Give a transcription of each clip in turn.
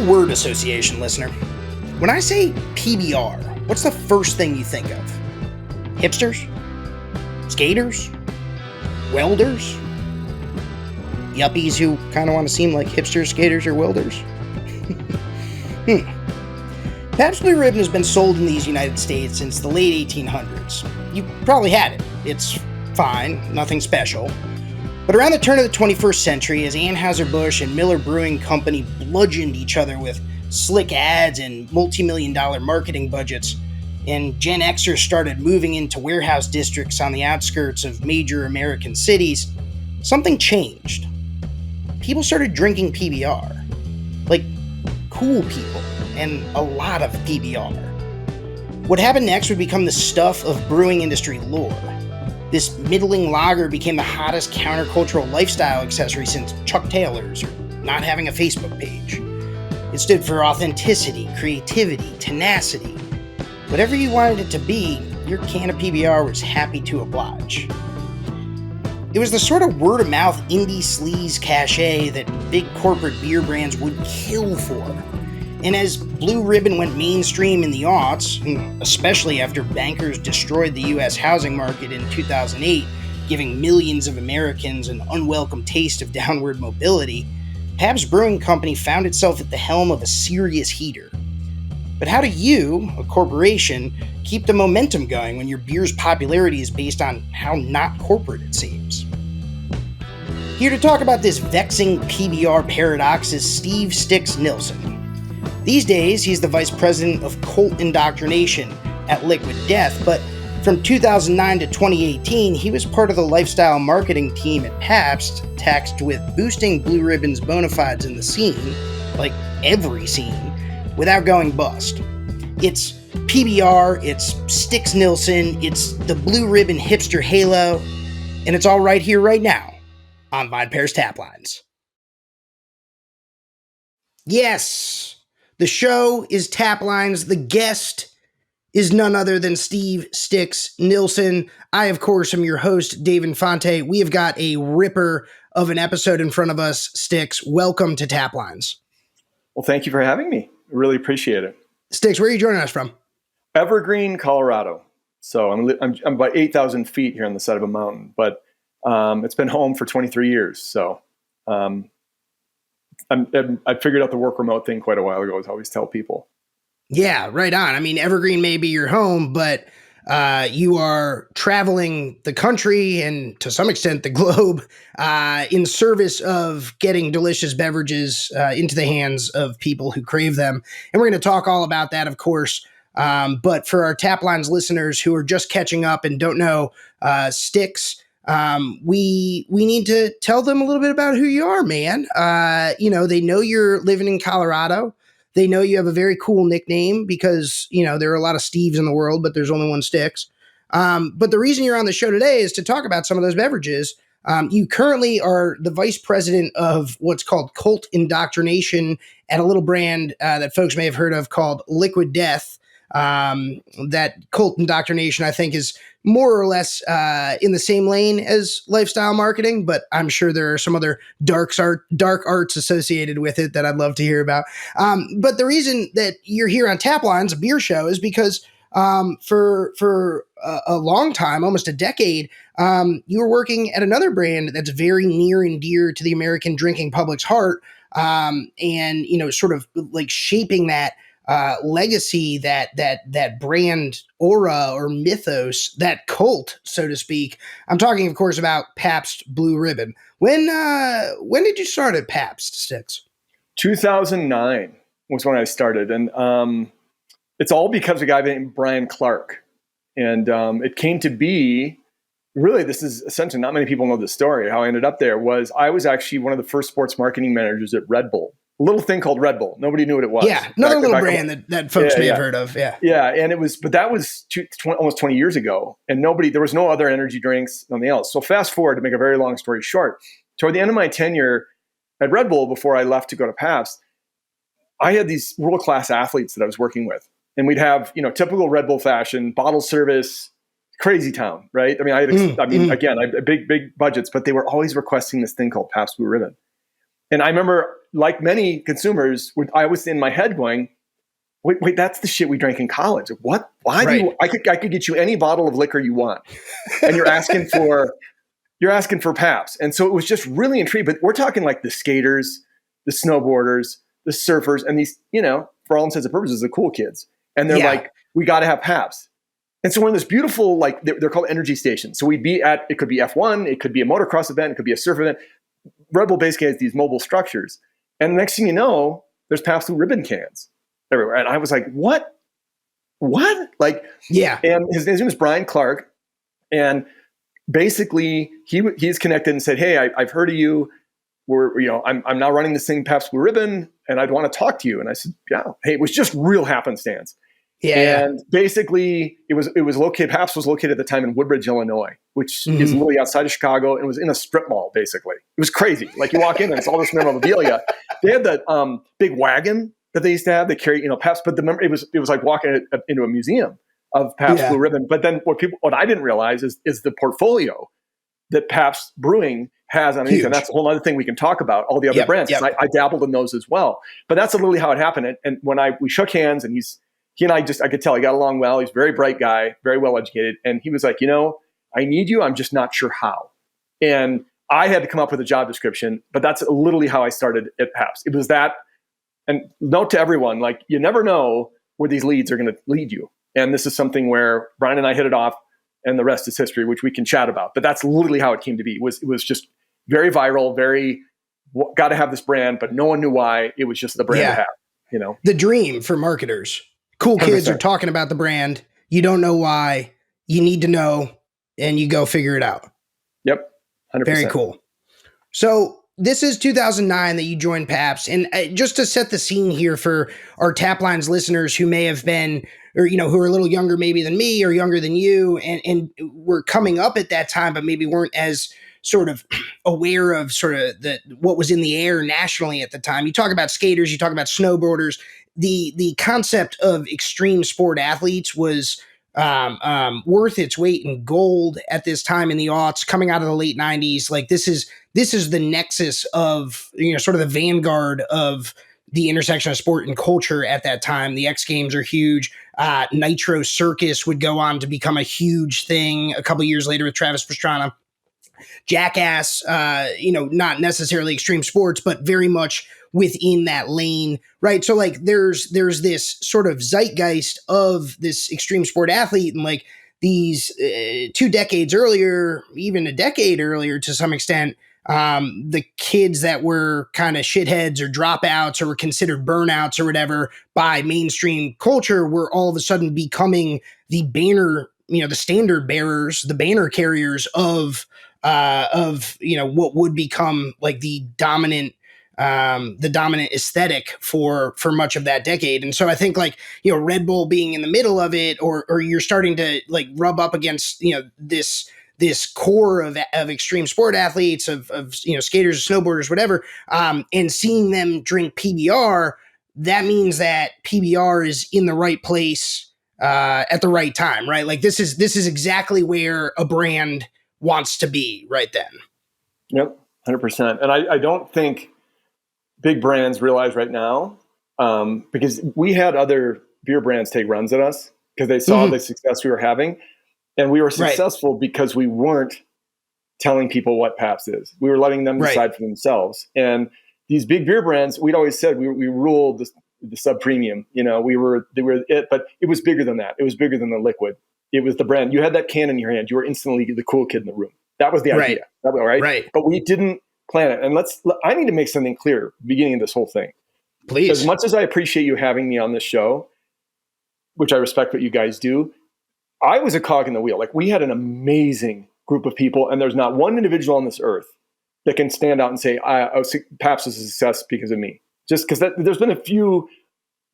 Little word association, listener. When I say PBR, what's the first thing you think of? Hipsters? Skaters? Welders? Yuppies who kind of want to seem like hipsters, skaters, or welders? Pabst Blue Ribbon has been sold in these United States since the late 1800s. You probably had it. It's fine, nothing special. But around the turn of the 21st century, as Anheuser-Busch and Miller Brewing Company bludgeoned each other with slick ads and multi-million-dollar marketing budgets, and Gen Xers started moving into warehouse districts on the outskirts of major American cities, something changed. People started drinking PBR. Like, cool people, and a lot of PBR. What happened next would become the stuff of brewing industry lore. This middling lager became the hottest countercultural lifestyle accessory since Chuck Taylor's or not having a Facebook page. It stood for authenticity, creativity, tenacity. Whatever you wanted it to be, your can of PBR was happy to oblige. It was the sort of word-of-mouth indie sleaze cachet that big corporate beer brands would kill for. And as Blue Ribbon went mainstream in the aughts, especially after bankers destroyed the U.S. housing market in 2008, giving millions of Americans an unwelcome taste of downward mobility, Pabst Brewing Company found itself at the helm of a serious heater. But how do you, a corporation, keep the momentum going when your beer's popularity is based on how not corporate it seems? Here to talk about this vexing PBR paradox is Steve Sticks Nielsen. These days, he's the vice president of cult indoctrination at Liquid Death, but from 2009 to 2018, he was part of the lifestyle marketing team at Pabst, tasked with boosting Blue Ribbon's bona fides in the scene, like every scene, without going bust. It's PBR, it's Sticks Nielsen, it's the Blue Ribbon hipster halo, and it's all right here, right now, on VinePair's Taplines. Yes! The show is Taplines. The guest is none other than Steve Sticks Nielsen. I, of course, am your host, Dave Infante. We have got a ripper of an episode in front of us. Sticks, welcome to Taplines. Well, thank you for having me. I really appreciate it. Sticks, where are you joining us from? Evergreen, Colorado. So I'm about 8,000 feet here on the side of a mountain, but it's been home for 23 years. So I figured out the work remote thing quite a while ago, as I always tell people. Yeah, right on. I mean, Evergreen may be your home, but you are traveling the country and to some extent the globe in service of getting delicious beverages into the hands of people who crave them. And we're going to talk all about that, of course. But for our Taplines listeners who are just catching up and don't know Sticks, we need to tell them a little bit about who you are, man. They know you're living in Colorado. They know you have a very cool nickname because, there are a lot of Steves in the world, but there's only one Sticks. But the reason you're on the show today is to talk about some of those beverages. You currently are the vice president of what's called cult indoctrination at a little brand that folks may have heard of called Liquid Death. That cult indoctrination, I think, is more or less in the same lane as lifestyle marketing, but I'm sure there are some other dark arts associated with it that I'd love to hear about. But the reason that you're here on Taplines, a beer show, is because for a long time, almost a decade, you were working at another brand that's very near and dear to the American drinking public's heart, and sort of like shaping that legacy, that brand aura or mythos, that cult, so to speak. I'm talking, of course, about Pabst Blue Ribbon. When did you start at Pabst, Sticks? 2009 was when I started, and it's all because of a guy named Brian Clark. And it came to be, really, this is essentially, not many people know the story. How I ended up there was I was actually one of the first sports marketing managers at Red Bull. A little thing called Red Bull. Nobody knew what it was. Yeah, another little brand that folks may have heard of. Yeah. Yeah, and but that was almost 20 years ago, and there was no other energy drinks, nothing else. So fast forward, to make a very long story short, toward the end of my tenure at Red Bull, before I left to go to Pabst, I had these world-class athletes that I was working with. And we'd have, typical Red Bull fashion, bottle service, crazy town, right? I had big budgets, but they were always requesting this thing called Pabst Blue Ribbon. And I remember, like many consumers, I was in my head going, wait, that's the shit we drank in college. What? Why do you? I could get you any bottle of liquor you want, and you're asking for Pabst. And so it was just really intriguing. But we're talking like the skaters, the snowboarders, the surfers, and these, for all intents and purposes, the cool kids. And they're like, we got to have Pabst. And so we're in this beautiful, like, they're called energy stations. So we'd be it could be F1, it could be a motocross event, it could be a surf event. Red Bull basically has these mobile structures. And the next thing you know, there's Pabst Blue Ribbon cans everywhere. And I was like, what? Like, and his name was Brian Clark. And basically he's connected and said, hey, I've heard of you. I'm now running this thing, Pabst Blue Ribbon, and I'd want to talk to you. And I said, yeah. Hey, it was just real happenstance. And basically Pabst was located at the time in Woodbridge, Illinois, which is literally outside of Chicago, and it was in a strip mall, basically. It was crazy. Like, you walk in and it's all this memorabilia. They had that big wagon that they used to have. They carry, Pabst, but it was like walking into a museum of Pabst Blue Ribbon. But then what I didn't realize is the portfolio that Pabst Brewing has underneath. And that's a whole other thing we can talk about, all the other brands. I dabbled in those as well. But that's literally how it happened. And when we shook hands, and he and I could tell he got along well. He's a very bright guy, very well educated. And he was like, I need you. I'm just not sure how. And I had to come up with a job description, but that's literally how I started at Pabst. It was that. And note to everyone, like, you never know where these leads are going to lead you. And this is something where Brian and I hit it off, and the rest is history, which we can chat about. But that's literally how it came to be. It was just very viral, very got to have this brand, but no one knew why. It was just the brand to have, The dream for marketers. Cool kids 100%. Are talking about the brand. You don't know why. You need to know, and you go figure it out. Yep. 100%. Very cool. So this is 2009 that you joined Pabst. And just to set the scene here for our Taplines listeners who may have been, or, who are a little younger maybe than me or younger than you, and were coming up at that time, but maybe weren't as sort of aware of sort of what was in the air nationally at the time. You talk about skaters, you talk about snowboarders. The concept of extreme sport athletes was worth its weight in gold at this time in the aughts, coming out of the late 90s. Like, this is the nexus of, sort of the vanguard of the intersection of sport and culture at that time. The X Games are huge. Nitro Circus would go on to become a huge thing a couple years later with Travis Pastrana. Jackass, not necessarily extreme sports, but very much within that lane, right? So like there's this sort of zeitgeist of this extreme sport athlete, and like these 2 decades earlier, even a decade earlier to some extent, the kids that were kind of shitheads or dropouts or were considered burnouts or whatever by mainstream culture were all of a sudden becoming the banner, the standard bearers, the banner carriers of what would become like the dominant aesthetic for much of that decade. And so I think like, Red Bull being in the middle of it, or you're starting to like rub up against, this core of extreme sport athletes, of skaters, snowboarders, whatever, and seeing them drink PBR, that means that PBR is in the right place at the right time, right? Like this is exactly where a brand wants to be right then. Yep, 100%. And I don't think big brands realize right now, because we had other beer brands take runs at us because they saw the success we were having. And we were successful because we weren't telling people what Pabst is. We were letting them decide for themselves. And these big beer brands, we'd always said we ruled the sub-premium. They were it, but it was bigger than that. It was bigger than the liquid. It was the brand. You had that can in your hand. You were instantly the cool kid in the room. That was the idea. Right? But we didn't plan it. And I need to make something clear beginning of this whole thing. Please. As much as I appreciate you having me on this show, which I respect what you guys do, I was a cog in the wheel. Like, we had an amazing group of people, and there's not one individual on this earth that can stand out and say, Pabst is a success because of me. Just because there's been a few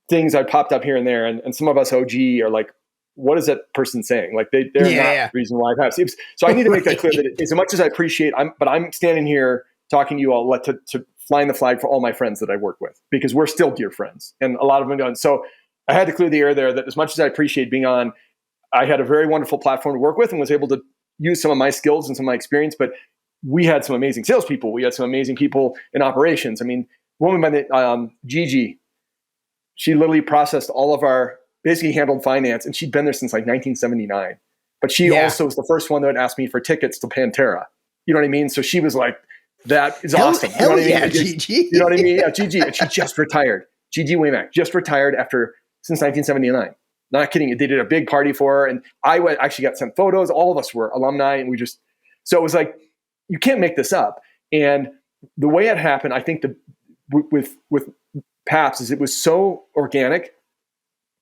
things I popped up here and there, and some of us OG are like, what is that person saying? Like, they're not the reason why Pabst. So I need to make that clear that as much as I appreciate, I'm standing here talking to you all to flying the flag for all my friends that I work with, because we're still dear friends, and a lot of them don't. So I had to clear the air there that as much as I appreciate being on, I had a very wonderful platform to work with and was able to use some of my skills and some of my experience, but we had some amazing salespeople. We had some amazing people in operations. I mean, a woman by the Gigi, she literally processed all of our, basically handled finance, and she'd been there since like 1979. But she also was the first one that would ask me for tickets to Pantera. You know what I mean? So she was like, that is awesome. Hell, you know what I mean? Gigi. You know what I mean? Yeah, Gigi. And she just retired. Gigi Waymack just retired since 1979. Not kidding. They did a big party for her. And actually got sent photos. All of us were alumni. And so it was like, you can't make this up. And the way it happened, I think with Pabst is it was so organic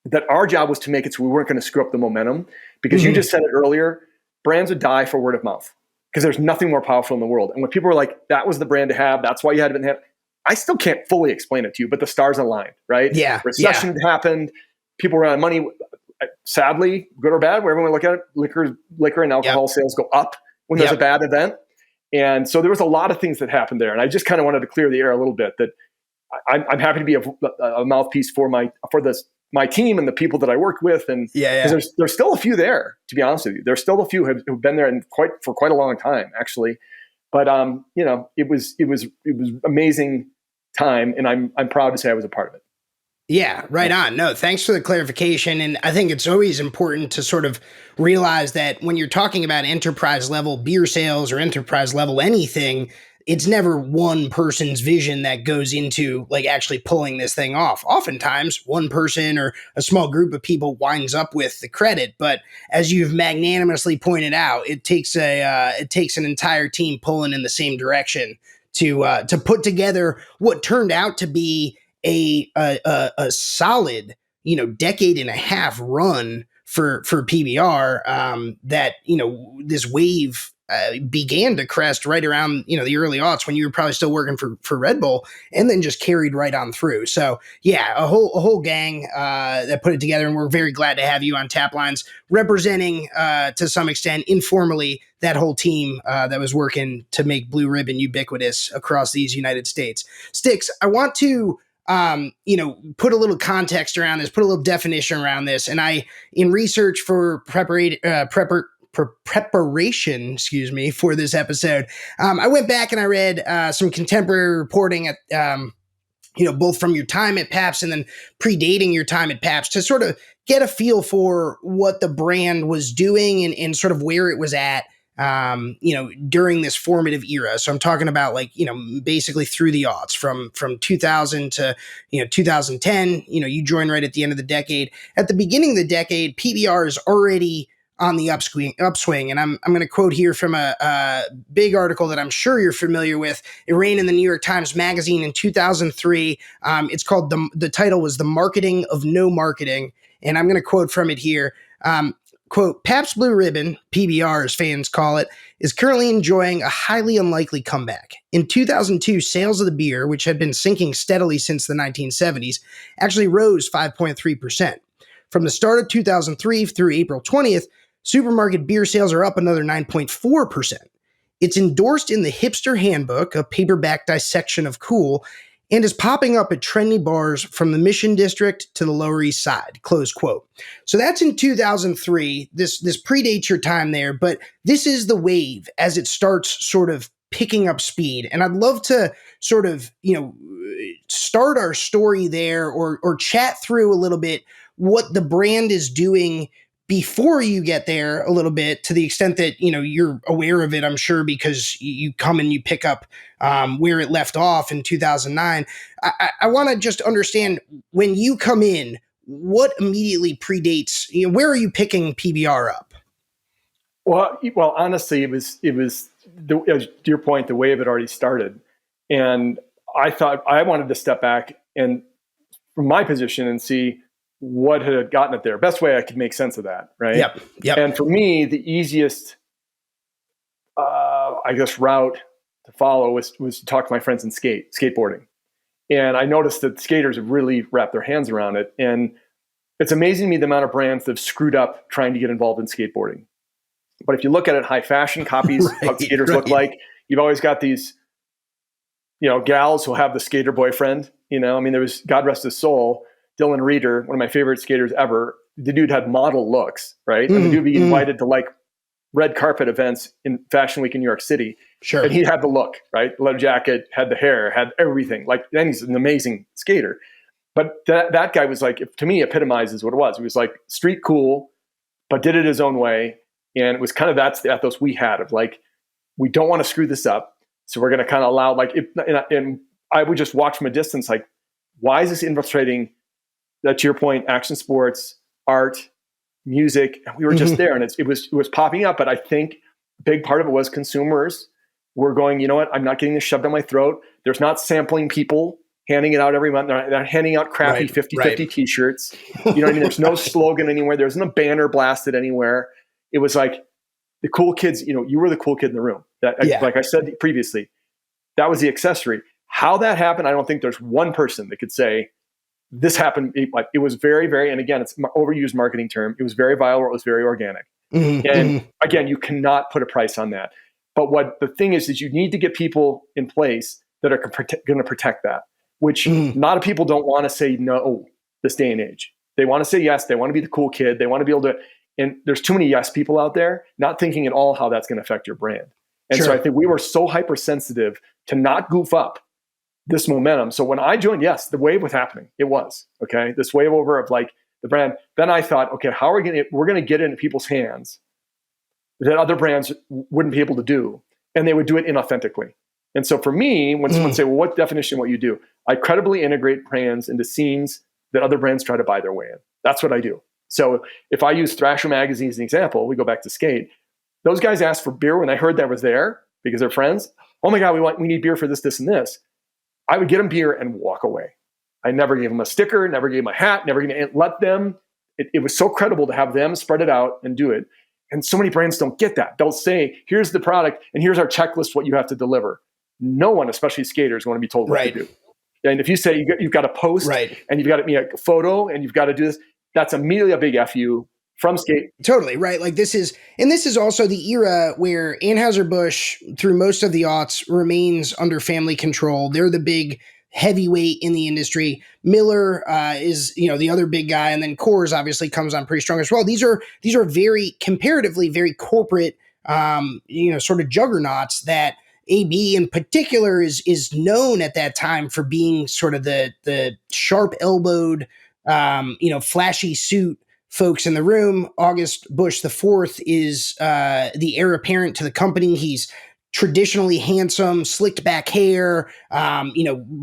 that our job was to make it so we weren't going to screw up the momentum. Because you just said it earlier, brands would die for word of mouth. Because there's nothing more powerful in the world. And when people were like, that was the brand to have, that's why you had to have, I still can't fully explain it to you, but the stars aligned, right? Yeah. Recession had happened. People ran out of money. Sadly, good or bad, wherever we look at it, liquor and alcohol sales go up when there's a bad event. And so there was a lot of things that happened there. And I just kind of wanted to clear the air a little bit that I'm happy to be a mouthpiece for my team and the people that I work with. And there's still a few there, to be honest with you. There's still a few who've been there for quite a long time, actually. But it was amazing time, and I'm proud to say I was a part of it. Yeah, right on. No, thanks for the clarification. And I think it's always important to sort of realize that when you're talking about enterprise level beer sales or enterprise level anything, it's never one person's vision that goes into like actually pulling this thing off. Oftentimes, one person or a small group of people winds up with the credit. But as you've magnanimously pointed out, it takes an entire team pulling in the same direction to put together what turned out to be a solid, decade and a half run for PBR. That this wave began to crest right around the early aughts when you were probably still working for Red Bull, and then just carried right on through. So yeah, a whole gang that put it together, and we're very glad to have you on Taplines representing to some extent informally that whole team that was working to make Blue Ribbon ubiquitous across these United States. Sticks, I want to put a little context around this, put a little definition around this. And in research for preparation, for this episode, I went back and I read some contemporary reporting at, both from your time at Pabst and then predating your time at Pabst to sort of get a feel for what the brand was doing and sort of where it was at, during this formative era. So I'm talking about basically through the aughts from 2000 to, 2010, you joined right at the end of the decade. At the beginning of the decade, PBR is already on the upswing. And I'm going to quote here from a big article that I'm sure you're familiar with. It ran in the New York Times Magazine in 2003. It's called, the title was The Marketing of No Marketing. And I'm going to quote from it here. Quote, Pabst Blue Ribbon, PBR as fans call it, is currently enjoying a highly unlikely comeback. In 2002, sales of the beer, which had been sinking steadily since the 1970s, actually rose 5.3%. From the start of 2003 through April 20th, supermarket beer sales are up another 9.4%. It's endorsed in the Hipster Handbook, a paperback dissection of cool, and is popping up at trendy bars from the Mission District to the Lower East Side, close quote. So that's in 2003. This predates your time there, but this is the wave as it starts sort of picking up speed. And I'd love to sort of, start our story there or chat through a little bit what the brand is doing before you get there a little bit, to the extent that, you're aware of it, I'm sure, because you come and you pick up where it left off in 2009. I want to just understand, when you come in, what immediately predates, where are you picking PBR up? Well, honestly, it was to your point, the wave had already started. And I thought I wanted to step back and from my position and see what had gotten it there. Best way I could make sense of that, right? Yep. And for me, the easiest, route to follow was to talk to my friends in skateboarding. And I noticed that skaters have really wrapped their hands around it. And it's amazing to me the amount of brands that have screwed up trying to get involved in skateboarding. But if you look at it, high fashion copies what skaters look like. You've always got these, gals who have the skater boyfriend. There was, God rest his soul, Dylan Reeder, one of my favorite skaters ever. The dude had model looks, right? And the dude would be invited to Right. carpet events in Fashion Week in New York City. Sure. And he had the look, right? Leather jacket, had the hair, had everything. Like, and he's an amazing skater. But that guy was like, to me, epitomizes what it was. He was like street cool, but did it his own way. And it was kind of, that's the ethos we had of like, we don't want to screw this up. So we're going to kind of allow, like, and I would just watch from a distance, like, why is this infiltrating, to your point, action sports, art, music? And we were just there, and it was popping up. But I think a big part of it was consumers were going, you know what? I'm not getting this shoved down my throat. There's not sampling people handing it out every month. They're not handing out crappy 50-50 t-shirts. You know what I mean? There's no slogan anywhere. There isn't a banner blasted anywhere. It was like the cool kids, you know, you were the cool kid in the room. Like I said previously, that was the accessory. How that happened, I don't think there's one person that could say this happened. It was very, very, and again, it's an overused marketing term. It was very viral. It was very organic. And again, you cannot put a price on that. But what the thing is you need to get people in place that are going to protect that, which a lot of people don't want to say no this day and age. They want to say yes. They want to be the cool kid. They want to be able to, and there's too many yes people out there, not thinking at all how that's going to affect your brand. And so I think we were so hypersensitive to not goof up this momentum. So when I joined, yes, the wave was happening. It was, okay, this wave over of like the brand. Then I thought, okay, how are we're going to get into people's hands that other brands wouldn't be able to do, and they would do it inauthentically. And so for me, when someone say, well, what definition, what you do? I credibly integrate brands into scenes that other brands try to buy their way in. That's what I do. So if I use Thrasher magazine as an example, we go back to skate. Those guys asked for beer when I heard that was there because they're friends. Oh my God, we need beer for this, this, and this. I would get them beer and walk away. I never gave them a sticker, never gave them a hat, never let them. It was so credible to have them spread it out and do it. And so many brands don't get that. They'll say, here's the product and here's our checklist, what you have to deliver. No one, especially skaters, want to be told what to do. And if you say you've got to post and you've got to be a photo and you've got to do this, that's immediately a big FU from skate. Totally, right. Like this is also the era where Anheuser-Busch, through most of the aughts, remains under family control. They're the big heavyweight in the industry. Miller is, the other big guy, and then Coors obviously comes on pretty strong as well. These are very comparatively very corporate, sort of juggernauts that AB in particular is known at that time for being sort of the sharp-elbowed, flashy suit folks in the room. August Busch IV is the heir apparent to the company. He's traditionally handsome, slicked back hair,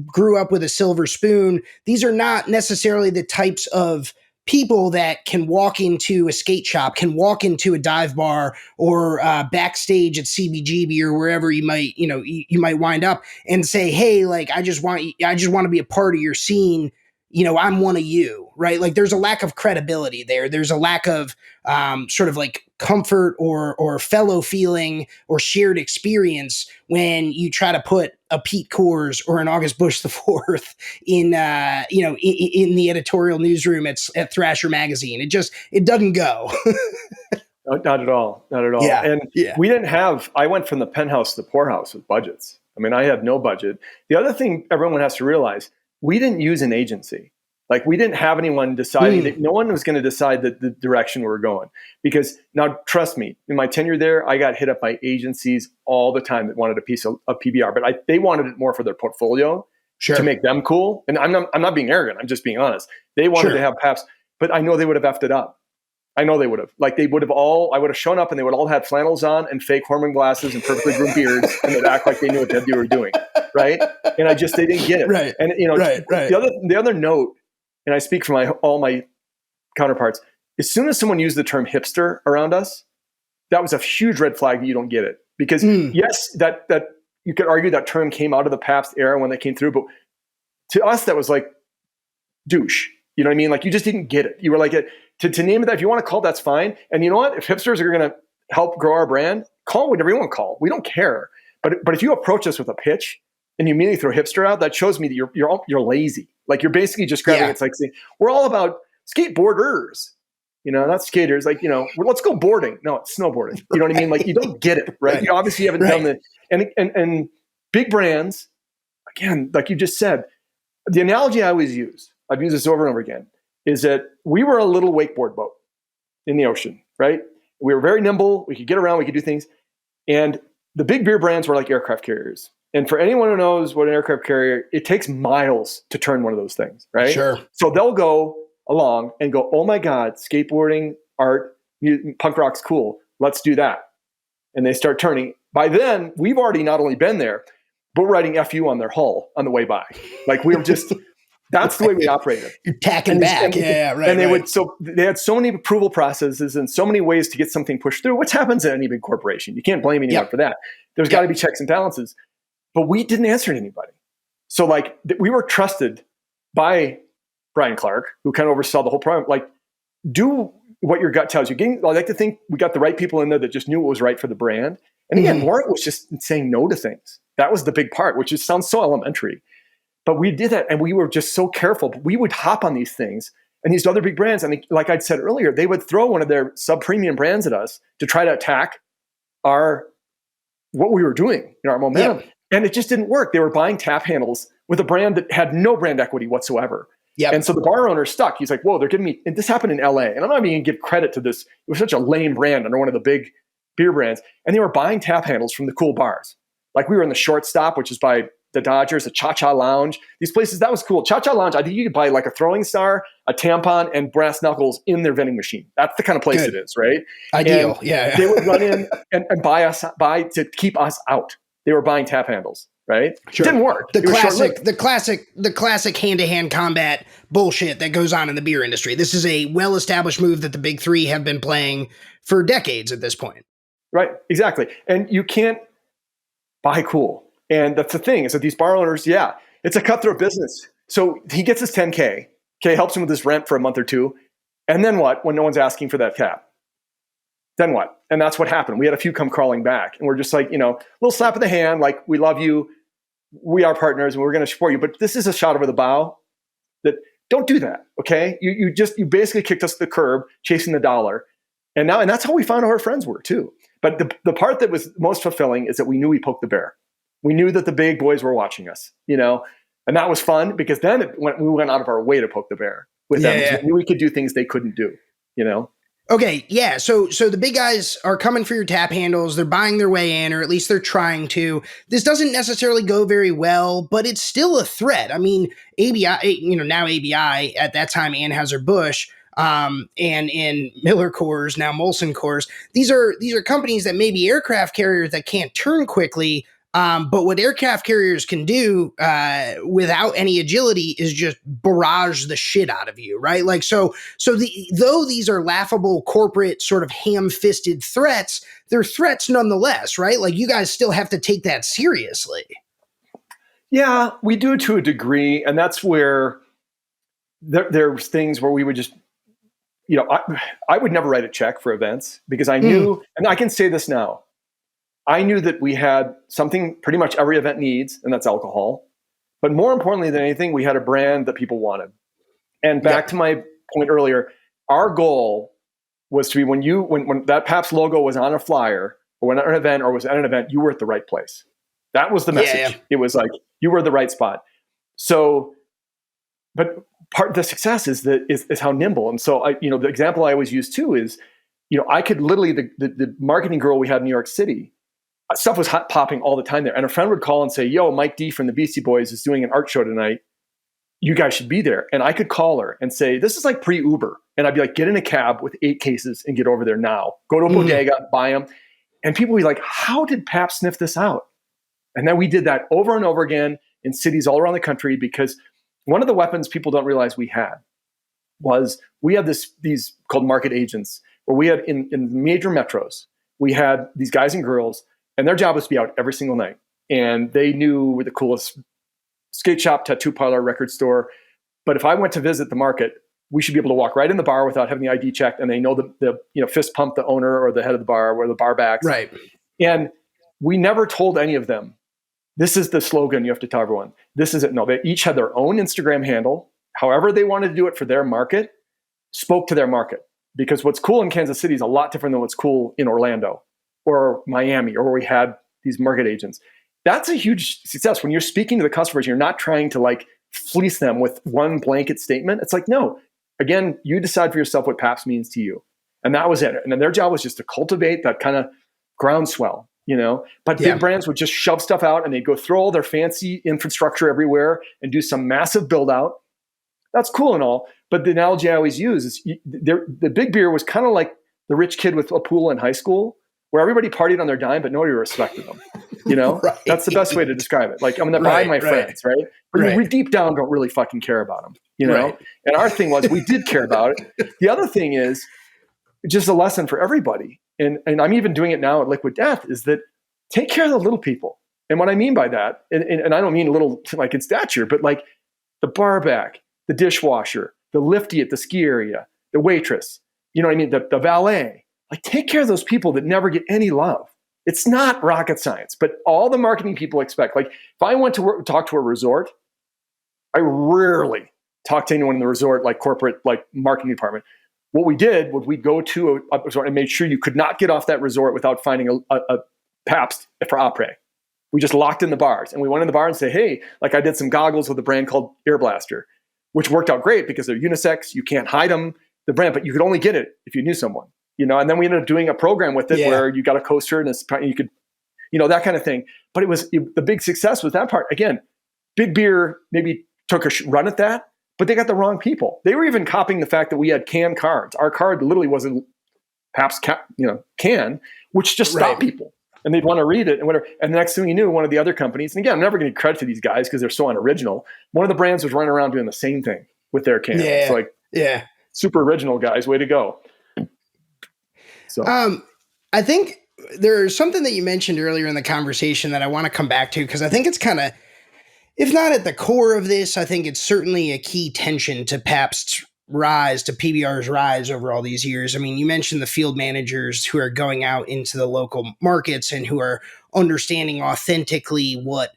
grew up with a silver spoon. These are not necessarily the types of people that can walk into a skate shop, can walk into a dive bar or backstage at CBGB or wherever you might wind up and say, hey, like, I just want to be a part of your scene. I'm one of you, right? Like there's a lack of credibility there. There's a lack of sort of like comfort or fellow feeling or shared experience when you try to put a Pete Coors or an August Busch IV in the editorial newsroom at Thrasher magazine. It doesn't go. Not at all. Yeah. And we didn't have, I went from the penthouse to the poorhouse with budgets. I mean, I had no budget. The other thing everyone has to realize, we didn't use an agency. Like we didn't have anyone deciding that. No one was going to decide the direction we were going. Because now, trust me, in my tenure there, I got hit up by agencies all the time that wanted a piece of PBR, but they wanted it more for their portfolio to make them cool. And I'm not being arrogant. I'm just being honest. They wanted to have perhaps, but I know they would have effed it up. I know they would have. Like I would have shown up and they would all had flannels on and fake Horman glasses and perfectly groomed beards and they'd act like they knew what they were doing. Right. And they didn't get it. Right. And the other note, and I speak for all my counterparts, as soon as someone used the term hipster around us, that was a huge red flag that you don't get it. Because yes, that you could argue that term came out of the Pabst era when they came through, but to us that was like douche. You know what I mean? Like you just didn't get it. You were like, to name it that, if you want to call it, that's fine. And you know what? If hipsters are going to help grow our brand, call it whatever you want to call it. We don't care. But if you approach us with a pitch and you immediately throw hipster out, that shows me that you're lazy. Like you're basically just grabbing it's like saying, we're all about skateboarders, not skaters. Like, let's go boarding. No, it's snowboarding. You know what I mean? Like you don't get it, right? You obviously haven't done the, and big brands, again, like you just said, the analogy I always use, I've used this over and over again, is that we were a little wakeboard boat in the ocean, right? We were very nimble. We could get around. We could do things. And the big beer brands were like aircraft carriers. And for anyone who knows what an aircraft carrier, it takes miles to turn one of those things, right? Sure. So they'll go along and go, oh my God, skateboarding, art, punk rock's cool. Let's do that. And they start turning. By then, we've already not only been there, but we're writing FU on their hull on the way by. Like we were just, that's the way we operated. You're tacking back. Right. And they had so many approval processes and so many ways to get something pushed through, which happens in any big corporation. You can't blame anyone for that. There's got to be checks and balances. But we didn't answer to anybody. So like we were trusted by Brian Clark, who kind of oversaw the whole program. Like, do what your gut tells you. I like to think we got the right people in there that just knew what was right for the brand. And again, more it was just saying no to things. That was the big part, which just sounds so elementary. But we did that, and we were just so careful. But we would hop on these things, and these other big brands, and like I'd said earlier, they would throw one of their sub-premium brands at us to try to attack what we were doing, our momentum. Yeah. And it just didn't work. They were buying tap handles with a brand that had no brand equity whatsoever. Yep. And so the bar owner stuck. He's like, whoa, they're giving me, and this happened in LA. And I'm not even going to give credit to this. It was such a lame brand under one of the big beer brands. And they were buying tap handles from the cool bars. Like we were in the Shortstop, which is by the Dodgers, the Cha-Cha Lounge. These places, that was cool. Cha-Cha Lounge, I think you could buy like a throwing star, a tampon, and brass knuckles in their vending machine. That's the kind of place it is, right? Ideal, and they would run in and buy to keep us out. They were buying tap handles. Right? Sure. It didn't work. The classic hand-to-hand combat bullshit that goes on in the beer industry. This is a well-established move that the big three have been playing for decades at this point. Right, exactly. And you can't buy cool. And that's the thing, is that these bar owners, it's a cutthroat business. So he gets his 10K, helps him with his rent for a month or two. And then what, when no one's asking for that cap? Then what? And that's what happened. We had a few come crawling back, and we're just like, little slap of the hand, like, we love you, we are partners, and we're going to support you. But this is a shot over the bow. That don't do that, okay? You basically kicked us to the curb, chasing the dollar, and that's how we found out our friends were too. But the part that was most fulfilling is that we knew we poked the bear. We knew that the big boys were watching us, and that was fun because then we went out of our way to poke the bear with them. Yeah. We knew we could do things they couldn't do, Okay, yeah. So the big guys are coming for your tap handles. They're buying their way in, or at least they're trying to. This doesn't necessarily go very well, but it's still a threat. I mean, ABI, now ABI, at that time Anheuser-Busch, and in Miller Coors, now Molson Coors. These are companies that may be aircraft carriers that can't turn quickly. But what aircraft carriers can do without any agility is just barrage the shit out of you, right? Like though these are laughable corporate sort of ham-fisted threats, they're threats nonetheless, right? Like you guys still have to take that seriously. Yeah, we do to a degree, and that's where there's things where we would just, I would never write a check for events because I knew, and I can say this now. I knew that we had something pretty much every event needs, and that's alcohol. But more importantly than anything, we had a brand that people wanted. And back to my point earlier, our goal was to be when that Pabst logo was on a flyer or when at an event or was at an event, you were at the right place. That was the message. Yeah. It was like you were at the right spot. So, but part of the success is how nimble. And so the example I always use too is, I could literally the marketing girl we had in New York City. Stuff was hot popping all the time there. And a friend would call and say, yo, Mike D from the Beastie Boys is doing an art show tonight. You guys should be there. And I could call her and say, this is like pre-Uber. And I'd be like, get in a cab with 8 cases and get over there now. Go to a bodega, buy them. And people would be like, how did Pabst sniff this out? And then we did that over and over again in cities all around the country because one of the weapons people don't realize we had was we had these called market agents where we had in major metros, we had these guys and girls. And their job was to be out every single night. And they knew we're the coolest skate shop, tattoo parlor, record store. But if I went to visit the market, we should be able to walk right in the bar without having the ID checked. And they know the fist pump the owner or the head of the bar or the bar backs. Right. And we never told any of them, this is the slogan you have to tell everyone. This is it. No, they each had their own Instagram handle. However they wanted to do it for their market, spoke to their market. Because what's cool in Kansas City is a lot different than what's cool in Orlando or Miami, or where we had these market agents. That's a huge success. When you're speaking to the customers, you're not trying to like fleece them with one blanket statement. It's like, no, again, you decide for yourself what Pabst means to you. And that was it. And then their job was just to cultivate that kind of groundswell, but big brands would just shove stuff out and they'd go throw all their fancy infrastructure everywhere and do some massive build out. That's cool and all. But the analogy I always use is the big beer was kind of like the rich kid with a pool in high school where everybody partied on their dime, but nobody respected them. Right. That's the best way to describe it. Like, I'm going to buy my friends, right? But we deep down don't really fucking care about them, Right. And our thing was we did care about it. The other thing is just a lesson for everybody. And I'm even doing it now at Liquid Death, is that take care of the little people. And what I mean by that, and I don't mean little like in stature, but like the bar back, the dishwasher, the lifty at the ski area, the waitress, you know what I mean? The valet. Like, take care of those people that never get any love. It's not rocket science, but all the marketing people expect. Like, if I went to talk to a resort, I rarely talk to anyone in the resort, like corporate, like marketing department. What we did was we'd go to a resort and made sure you could not get off that resort without finding a Pabst for après. We just locked in the bars, and we went in the bar and say, hey, like I did some goggles with a brand called Air Blaster, which worked out great because they're unisex. You can't hide them, the brand, but you could only get it if you knew someone, and then we ended up doing a program with it where you got a coaster and you could, that kind of thing. But the big success was that part. Again, Big Beer maybe took a run at that, but they got the wrong people. They were even copying the fact that we had can cards. Our card literally wasn't Pabst can, which just stopped people. And they'd want to read it and whatever. And the next thing you knew, one of the other companies, and again, I'm never going to give credit to these guys because they're so unoriginal. One of the brands was running around doing the same thing with their cans. It's like, super original, guys. Way to go. So, I think there's something that you mentioned earlier in the conversation that I want to come back to, because I think it's kind of, if not at the core of this, I think it's certainly a key tension to Pabst's rise, to PBR's rise over all these years. I mean, you mentioned the field managers who are going out into the local markets and who are understanding authentically what,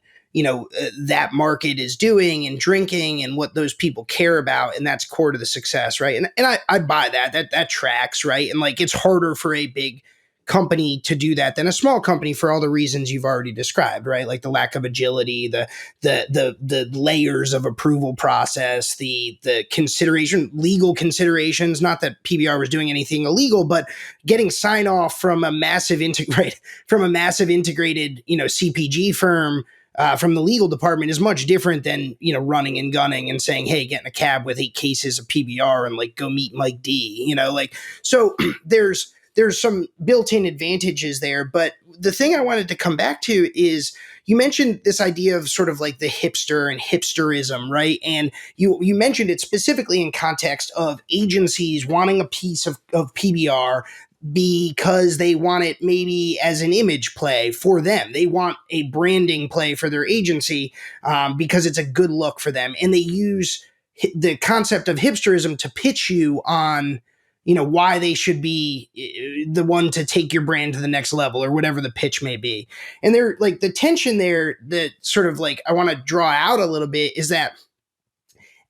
that market is doing and drinking and what those people care about. And that's core to the success, right? And I buy that tracks, right? And like, it's harder for a big company to do that than a small company for all the reasons you've already described, right? Like the lack of agility, the layers of approval process, the legal considerations, not that PBR was doing anything illegal, but getting sign off from a massive integrated, CPG firm, from the legal department is much different than, running and gunning and saying, hey, get in a cab with 8 cases of PBR and like go meet Mike D, so there's some built-in advantages there. But the thing I wanted to come back to is you mentioned this idea of sort of like the hipster and hipsterism, right? And you mentioned it specifically in context of agencies wanting a piece of PBR because they want it maybe as an image play for them. They want a branding play for their agency because it's a good look for them. And they use the concept of hipsterism to pitch you on why they should be the one to take your brand to the next level or whatever the pitch may be. And they're like the tension there that sort of like I want to draw out a little bit is that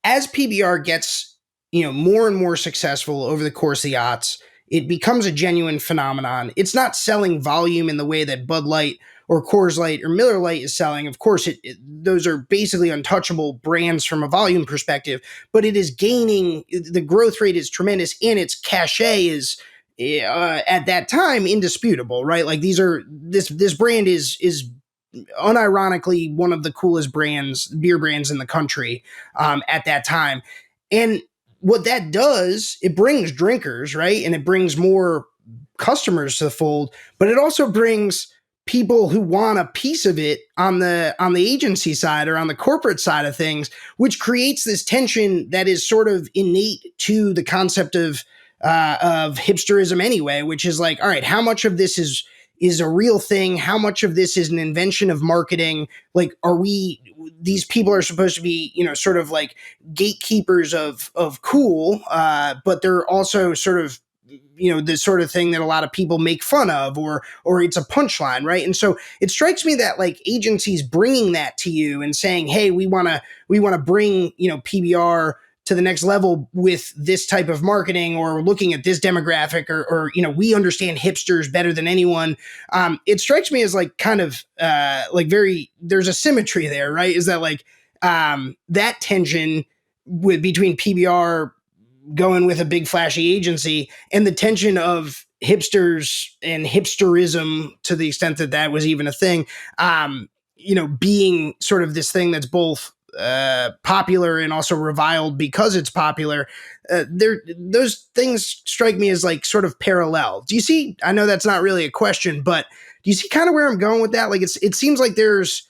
as PBR gets, more and more successful over the course of the aughts, it becomes a genuine phenomenon. It's not selling volume in the way that Bud Light or Coors Light or Miller Lite is selling. Of course, those are basically untouchable brands from a volume perspective, but it is gaining, the growth rate is tremendous and its cachet is at that time indisputable, right? Like this brand is unironically one of the coolest beer brands in the country at that time. And what that does, it brings drinkers, right? And it brings more customers to the fold, but it also brings people who want a piece of it on the agency side or on the corporate side of things, which creates this tension that is sort of innate to the concept of hipsterism anyway, which is like, all right, how much of this is a real thing? How much of this is an invention of marketing? Like, these people are supposed to be, sort of like gatekeepers of cool, but they're also sort of, the sort of thing that a lot of people make fun of, or it's a punchline, right? And so it strikes me that like agencies bringing that to you and saying, hey, we want to bring, PBR to the next level with this type of marketing, or looking at this demographic, or we understand hipsters better than anyone. It strikes me as like kind of there's a symmetry there, right? Is that like that tension between PBR going with a big flashy agency, and the tension of hipsters and hipsterism, to the extent that that was even a thing, being sort of this thing that's both popular and also reviled because it's popular. Those things strike me as like sort of parallel. Do you see? I know that's not really a question, but do you see kind of where I'm going with that? Like it seems like there's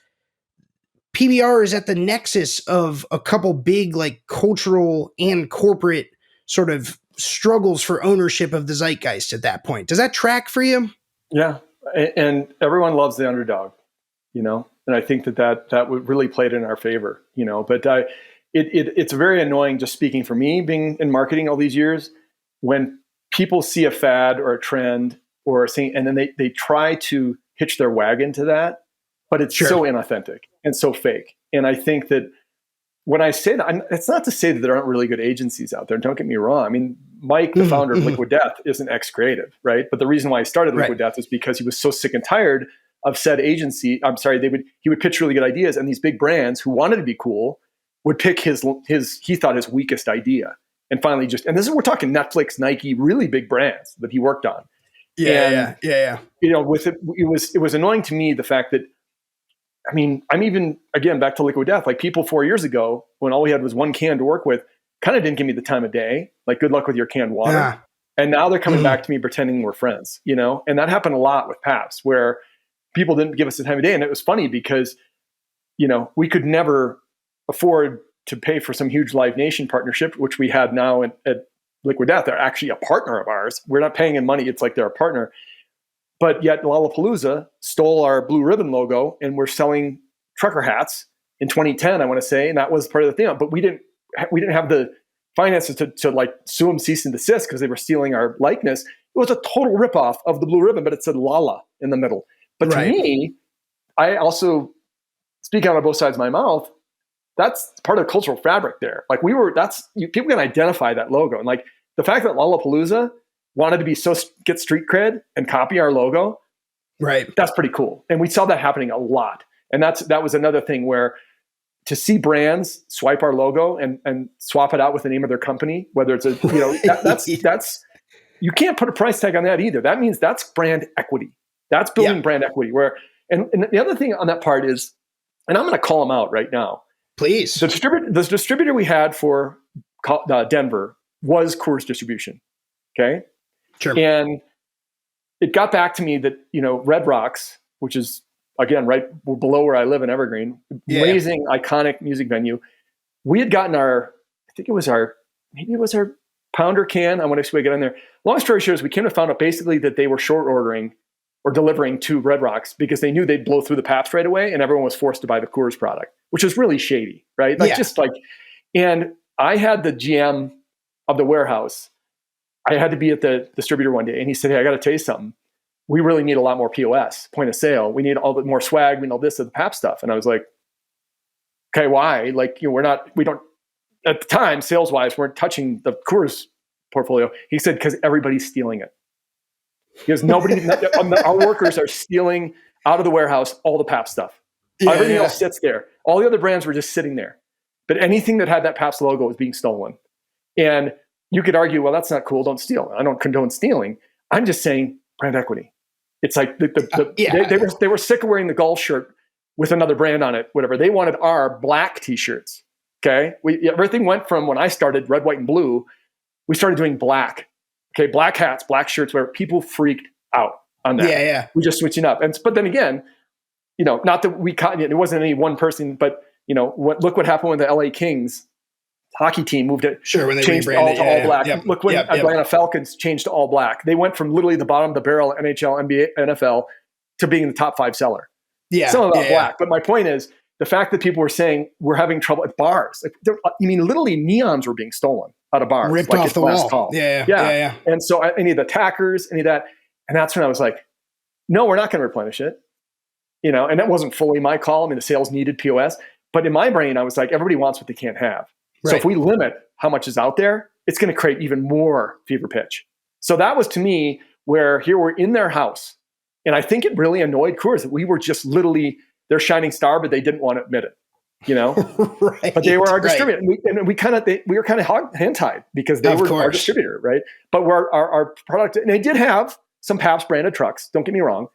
PBR is at the nexus of a couple big like cultural and corporate sort of struggles for ownership of the zeitgeist at that point. Does that track for you? Yeah. And everyone loves the underdog, and I think that would really played in our favor, but it's very annoying, just speaking for me, being in marketing all these years, when people see a fad or a trend or a thing, and then they try to hitch their wagon to that, but it's so inauthentic and so fake. And I think that when I say that, it's not to say that there aren't really good agencies out there. Don't get me wrong. I mean, Mike, the founder of Liquid Death, is an ex-creative, right? But the reason why he started Liquid Death is because he was so sick and tired of said agency. He would pitch really good ideas, and these big brands who wanted to be cool would pick he thought his weakest idea. And finally we're talking Netflix, Nike, really big brands that he worked on. Yeah. With it was annoying to me, the fact that, I mean, I'm even, again, back to Liquid Death, like people 4 years ago, when all we had was one can to work with, kind of didn't give me the time of day. Like, good luck with your canned water. Yeah. And now they're coming back to me pretending we're friends, and that happened a lot with Pabst, where people didn't give us the time of day. And it was funny because, we could never afford to pay for some huge Live Nation partnership, which we had now at Liquid Death. They're actually a partner of ours. We're not paying in money. It's like they're a partner. But yet Lollapalooza stole our blue ribbon logo, and we're selling trucker hats in 2010, I want to say. And that was part of the thing. But we didn't have the finances to like sue them cease and desist because they were stealing our likeness. It was a total ripoff of the blue ribbon, but it said Lala in the middle. But to me, I also, speak out of both sides of my mouth, that's part of the cultural fabric there. Like people can identify that logo. And like the fact that Lollapalooza wanted to get street cred and copy our logo, right? That's pretty cool. And we saw that happening a lot. And that was another thing where to see brands swipe our logo and swap it out with the name of their company, whether it's that's you can't put a price tag on that either. That means that's brand equity. That's building brand equity. And the other thing on that part is, and I'm going to call them out right now. Please. The distributor we had for Denver was Coors Distribution. Okay. Sure. And it got back to me that, Red Rocks, which is, again, right below where I live in Evergreen, amazing, iconic music venue. We had gotten maybe it was our pounder can. I want to get in there. Long story short is we came to find out basically that they were short ordering or delivering to Red Rocks because they knew they'd blow through the Pabst right away, and everyone was forced to buy the Coors product, which was really shady, right? And I had the GM of the warehouse. I had to be at the distributor one day, and he said, "Hey, I got to tell you something. We really need a lot more POS, point of sale. We need all the more swag. We need all this of the Pabst stuff." And I was like, "Okay, why? Like, we don't at the time, sales wise, weren't touching the Coors portfolio." He said, "Because everybody's stealing it. Because our workers are stealing out of the warehouse all the Pabst stuff. Everything else sits there. All the other brands were just sitting there, but anything that had that Pabst logo was being stolen." And you could argue, well, that's not cool. Don't steal. I don't condone stealing. I'm just saying brand equity. It's like they were sick of wearing the golf shirt with another brand on it, whatever. They wanted our black T-shirts. Okay. Everything went from when I started red, white, and blue. We started doing black. Okay. Black hats, black shirts, where people freaked out on that. Yeah. We just switching up. But then again, not that we caught it. It wasn't any one person, but look what happened when the LA Kings hockey team moved it. Sure, when they changed all to all black. Yep. Look when Atlanta Falcons changed to all black. They went from literally the bottom of the barrel, NHL, NBA, NFL, to being the top 5 seller. Yeah, some about black. But my point is the fact that people were saying we're having trouble at bars. Literally neons were being stolen out of bars, ripped off the wall. Yeah. And so any of the tackers, any of that, and that's when I was like, no, we're not going to replenish it. And that wasn't fully my call. I mean, the sales needed POS, but in my brain, I was like, everybody wants what they can't have. So if we limit how much is out there, it's going to create even more fever pitch. So that was to me where here we're in their house. And I think it really annoyed Coors that we were just literally their shining star, but they didn't want to admit it. you know, Right. but they were our Right. distributor. And we were kind of hand-tied because they Of were our course. distributor, right? But our product, and they did have some Pabst branded trucks, don't get me wrong,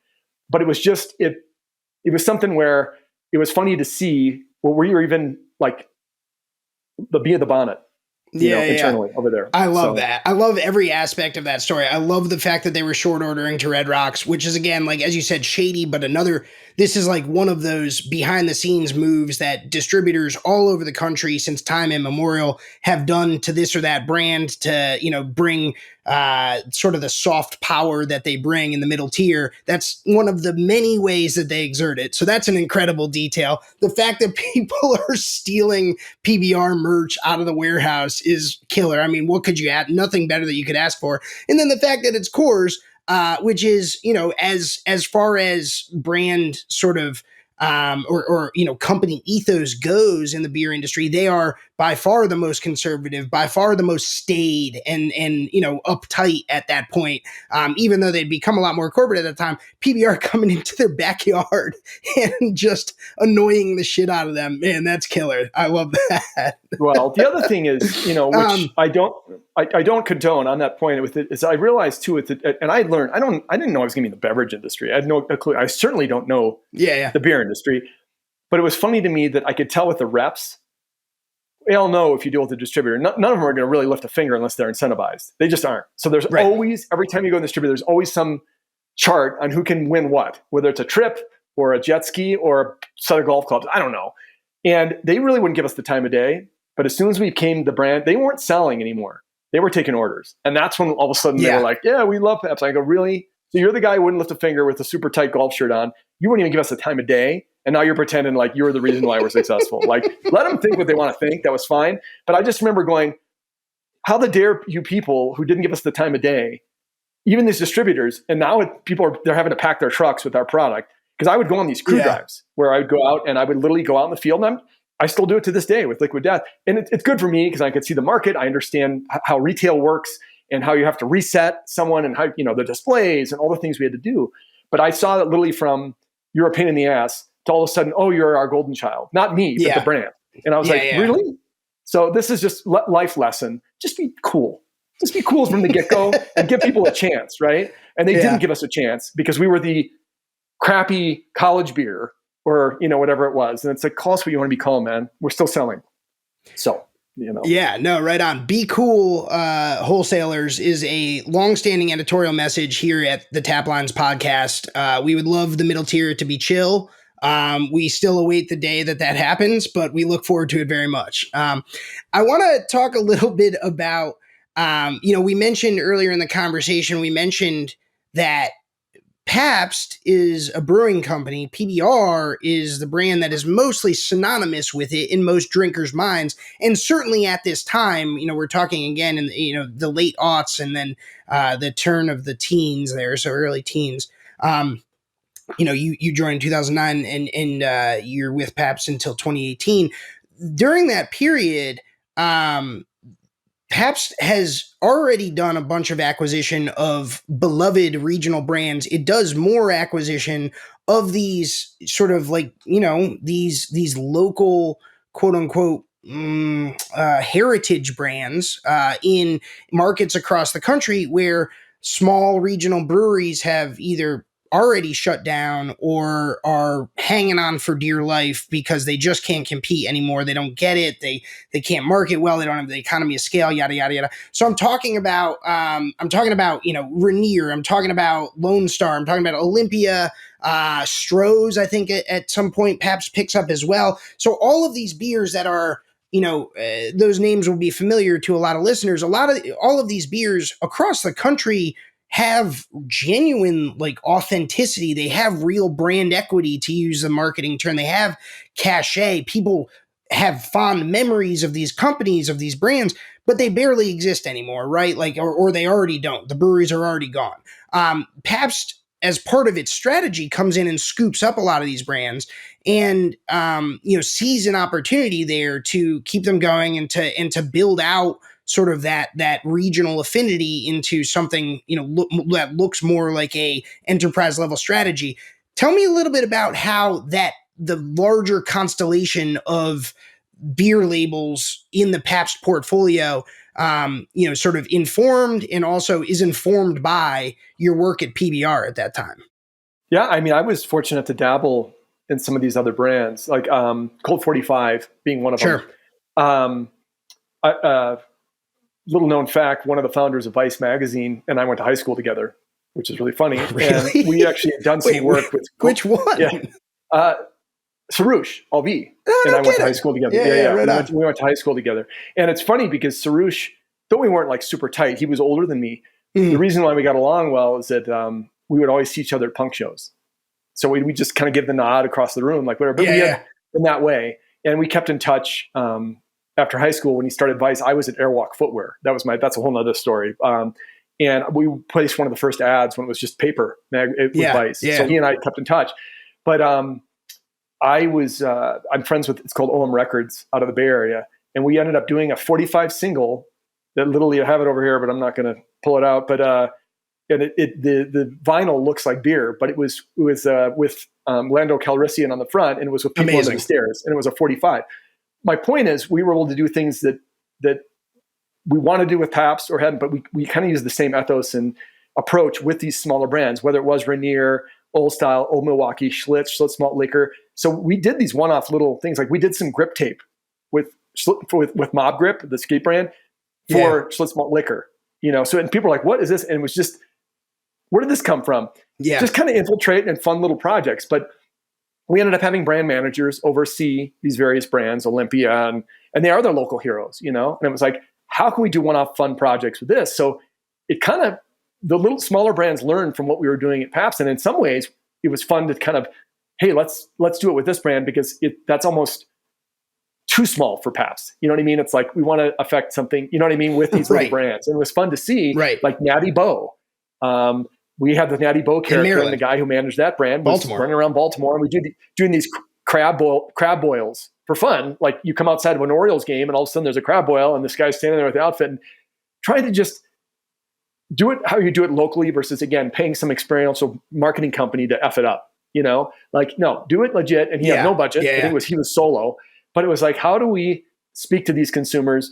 but it was just, it was something where it was funny to see where we were even like the bee of the bonnet, internally over there. I love that. I love every aspect of that story. I love the fact that they were short ordering to Red Rocks, which is, again, like, as you said, shady, but this is like one of those behind the scenes moves that distributors all over the country since time immemorial have done to this or that brand to, bring sort of the soft power that they bring in the middle tier. That's one of the many ways that they exert it. So that's an incredible detail. The fact that people are stealing PBR merch out of the warehouse is killer. I mean, what could you add? Nothing better that you could ask for. And then the fact that it's Coors, which is, as far as brand sort of or company ethos goes in the beer industry, they are by far the most conservative, by far the most staid and uptight at that point. Even though they'd become a lot more corporate at that time, PBR coming into their backyard and just annoying the shit out of them. Man, that's killer. I love that. Well, the other thing is, which I don't condone on that point with it, is I realized too, and I learned, I didn't know I was going to be in the beverage industry. I had no clue. I certainly don't know the beer industry, but it was funny to me that I could tell with the reps, they all know if you deal with a distributor, none of them are going to really lift a finger unless they're incentivized. They just aren't. So there's always, every time you go in the distributor, there's always some chart on who can win what, whether it's a trip or a jet ski or a set of golf clubs. I don't know. And they really wouldn't give us the time of day. But as soon as we became the brand, they weren't selling anymore. They were taking orders. And that's when all of a sudden they were like, yeah, we love Pepsi. I go, really? So you're the guy who wouldn't lift a finger with a super tight golf shirt on. You wouldn't even give us the time of day. And now you're pretending like you're the reason why we're successful. Like, let them think what they want to think. That was fine. But I just remember going, how the dare you people who didn't give us the time of day, even these distributors, and now they're having to pack their trucks with our product. Because I would go on these crew drives where I would go out and I would literally go out in the field, and I still do it to this day with Liquid Death. And it's good for me because I could see the market. I understand how retail works and how you have to reset someone and how, the displays and all the things we had to do. But I saw that literally from you're a pain in the ass to all of a sudden, oh, you're our golden child. Not me, but the brand. And I was really? So this is just life lesson. Just be cool. Just be cool from the get-go and give people a chance, right? And they didn't give us a chance because we were the crappy college beer or, whatever it was. And it's like, call us what you want to be called, man. We're still selling. So, Yeah, no, right on. Be cool, wholesalers is a longstanding editorial message here at the Taplines podcast. We would love the middle tier to be chill. We still await the day that happens, but we look forward to it very much. I want to talk a little bit about, we mentioned earlier in the conversation, we mentioned that Pabst is a brewing company. PBR is the brand that is mostly synonymous with it in most drinkers' minds. And certainly at this time, we're talking again in the late aughts and then the turn of the teens there, so early teens. You joined in 2009 and you're with Pabst until 2018. During that period, Pabst has already done a bunch of acquisition of beloved regional brands. It does more acquisition of these sort of like, these local, quote unquote, heritage brands in markets across the country where small regional breweries have either already shut down or are hanging on for dear life because they just can't compete anymore. They don't get it. They can't market well. They don't have the economy of scale, yada, yada, yada. So I'm talking about, Rainier. I'm talking about Lone Star. I'm talking about Olympia, Stroh's, I think at some point Pabst picks up as well. So all of these beers that are, those names will be familiar to a lot of listeners. All of these beers across the country have genuine authenticity. They have real brand equity, to use the marketing term. They have cachet. People have fond memories of these companies, of these brands, but they barely exist anymore, right? Or they already don't. The breweries are already gone. Pabst, as part of its strategy, comes in and scoops up a lot of these brands and sees an opportunity there to keep them going and to build out sort of that regional affinity into something, that looks more like a enterprise level strategy. Tell me a little bit about how the larger constellation of beer labels in the Pabst portfolio, sort of informed and also is informed by your work at PBR at that time? Yeah, I mean, I was fortunate to dabble in some of these other brands, like Colt 45 being one of Sure. them. Little known fact, one of the founders of Vice magazine and I went to high school together, which is really funny. Really? And we actually had done some work with which one? Yeah. Sarouche, Albi, and I went to high school together. Right we went to high school together. And it's funny because Sarouche, though we weren't like super tight, he was older than me. The reason why we got along well is that we would always see each other at punk shows. So we just kind of give the nod across the room, like whatever. But we had in that way. And we kept in touch after high school. When he started Vice, I was at Airwalk Footwear. That's a whole nother story. And we placed one of the first ads when it was just paper with Vice. Yeah. So he and I kept in touch. But I'm friends with, it's called OM Records out of the Bay Area. And we ended up doing a 45 single that literally, I have it over here, but I'm not going to pull it out. But and the vinyl looks like beer, but it was with Lando Calrissian on the front, and it was with people under the stairs, and it was a 45. My point is, we were able to do things that we want to do with Pabst or hadn't, but we kind of use the same ethos and approach with these smaller brands, whether it was Rainier, Old Style, Old Milwaukee, Schlitz Malt Liquor. So we did these one-off little things, like we did some grip tape with Mob Grip, the skate brand, for Schlitz Malt Liquor. So and people were like, "What is this?" And it was just, where did this come from? Yeah, just kind of infiltrate and fun little projects. But we ended up having brand managers oversee these various brands, Olympia, and they are their local heroes, And it was like, how can we do one-off fun projects with this? So it kind of, the little smaller brands learned from what we were doing at Pabst, and in some ways, it was fun to kind of, hey, let's do it with this brand because that's almost too small for Pabst. You know what I mean? It's like we want to affect something, you know what I mean, with these little brands. And it was fun to see, like Natty Bo. We had the Natty Bo character, and the guy who managed that brand was running around Baltimore, and we doing these crab boils for fun. Like you come outside of an Orioles game, and all of a sudden there's a crab boil, and this guy's standing there with the outfit, and trying to just do it how you do it locally versus, again, paying some experiential marketing company to F it up. Like, no, do it legit. And he had no budget. I think he was solo. But it was like, how do we speak to these consumers?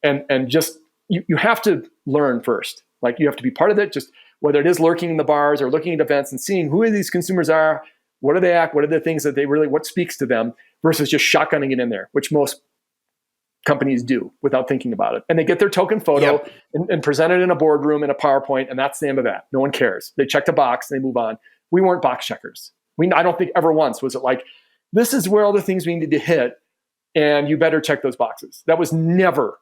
And just, you have to learn first. Like, you have to be part of it, just whether it is lurking in the bars or looking at events and seeing who these consumers are, what do they act, what are the things that what speaks to them, versus just shotgunning it in there, which most companies do without thinking about it. And they get their token photo and present it in a boardroom in a PowerPoint, and that's the end of that. No one cares. They check the box and they move on. We weren't box checkers. I don't think ever once was it like, this is where all the things we need to hit, and you better check those boxes. That was never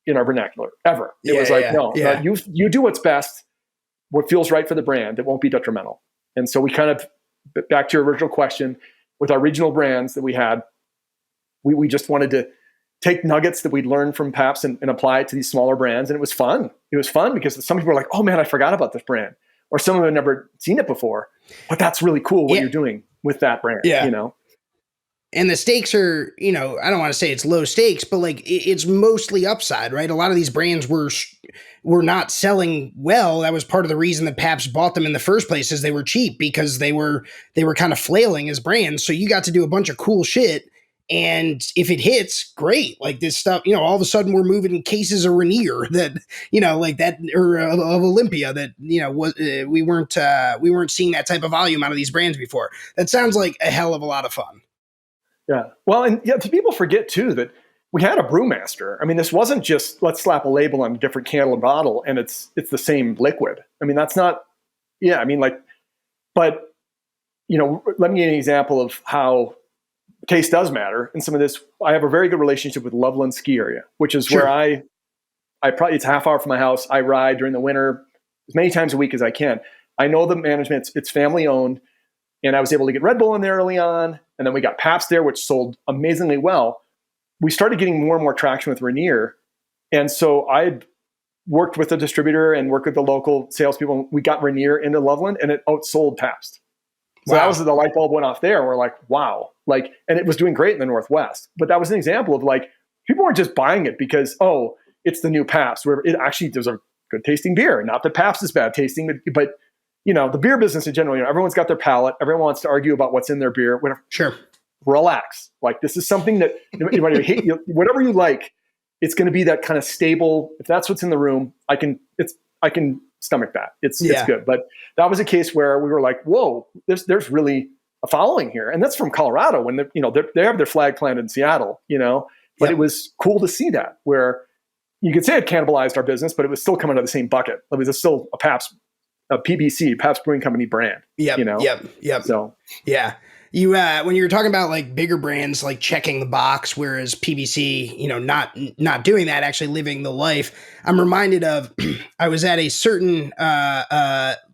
in our vernacular, ever. It was like, no, you do what's best, what feels right for the brand. It won't be detrimental. And so we kind of, back to your original question, with our regional brands that we had, we just wanted to take nuggets that we'd learned from Pabst and apply it to these smaller brands. And it was fun. It was fun because some people were like, oh man, I forgot about this brand. Or some of them had never seen it before. But that's really cool what you're doing with that brand, And the stakes are, I don't want to say it's low stakes, but like it's mostly upside, right? A lot of these brands were not selling well. That was part of the reason that Pabst bought them in the first place, is they were cheap because they were kind of flailing as brands. So you got to do a bunch of cool shit. And if it hits, great. Like this stuff, all of a sudden we're moving cases of Rainier that, like that, or of Olympia that, we weren't seeing that type of volume out of these brands before. That sounds like a hell of a lot of fun. Yeah. Well, and people forget too that we had a brewmaster. I mean, this wasn't just let's slap a label on a different can and bottle and it's the same liquid. I mean, that's not, but let me give you an example of how taste does matter. And some of this, I have a very good relationship with Loveland Ski Area, which is where I probably, it's a half hour from my house. I ride during the winter as many times a week as I can. I know the management, it's family owned. And I was able to get Red Bull in there early on. And then we got Pabst there, which sold amazingly well. We started getting more and more traction with Rainier. And so I worked with the distributor and worked with the local salespeople. We got Rainier into Loveland, and it outsold Pabst. So that was the light bulb went off there. We're like, wow. Like, and it was doing great in the Northwest. But that was an example of like, people weren't just buying it because, oh, it's the new Pabst, where it actually, there's a good tasting beer. Not that Pabst is bad tasting, but the beer business in general, everyone's got their palate. Everyone wants to argue about what's in their beer, whatever. Sure. relax. Like, this is something that whatever you like, it's going to be that kind of stable. If that's what's in the room, I can stomach that. It's good. But that was a case where we were like, whoa, there's really a following here. And that's from Colorado, when they have their flag planted in Seattle, but it was cool to see that, where you could say it cannibalized our business, but it was still coming out of the same bucket. It was still a PBC, Pabst Brewing Company brand. Yep. So, yeah. You when you were talking about like bigger brands like checking the box, whereas PBC, not doing that, actually living the life. I'm reminded of I was at a certain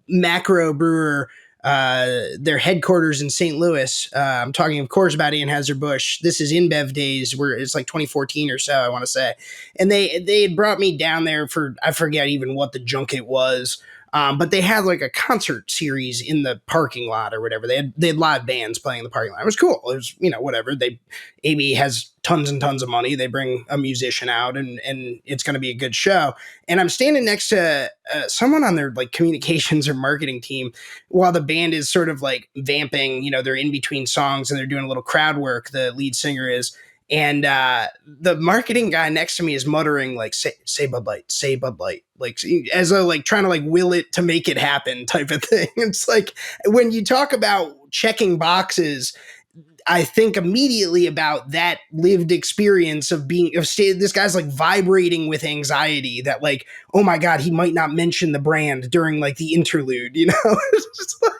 macro brewer, their headquarters in St. Louis. I'm talking, of course, about Anheuser-Busch. This is InBev days, where it's like 2014 or so, I want to say. And they had brought me down there for, I forget even what the junket was. But they had like a concert series in the parking lot or whatever. They had live bands playing in the parking lot. It was cool. It was, whatever. AB has tons and tons of money. They bring a musician out and it's going to be a good show. And I'm standing next to someone on their like communications or marketing team while the band is sort of like vamping, they're in between songs and they're doing a little crowd work. The lead singer is. And the marketing guy next to me is muttering like, say Bud Light, like as though like trying to like will it to make it happen type of thing. It's like when you talk about checking boxes, I think immediately about that lived experience of this guy's like vibrating with anxiety that like, oh my God, he might not mention the brand during like the interlude, It's just like,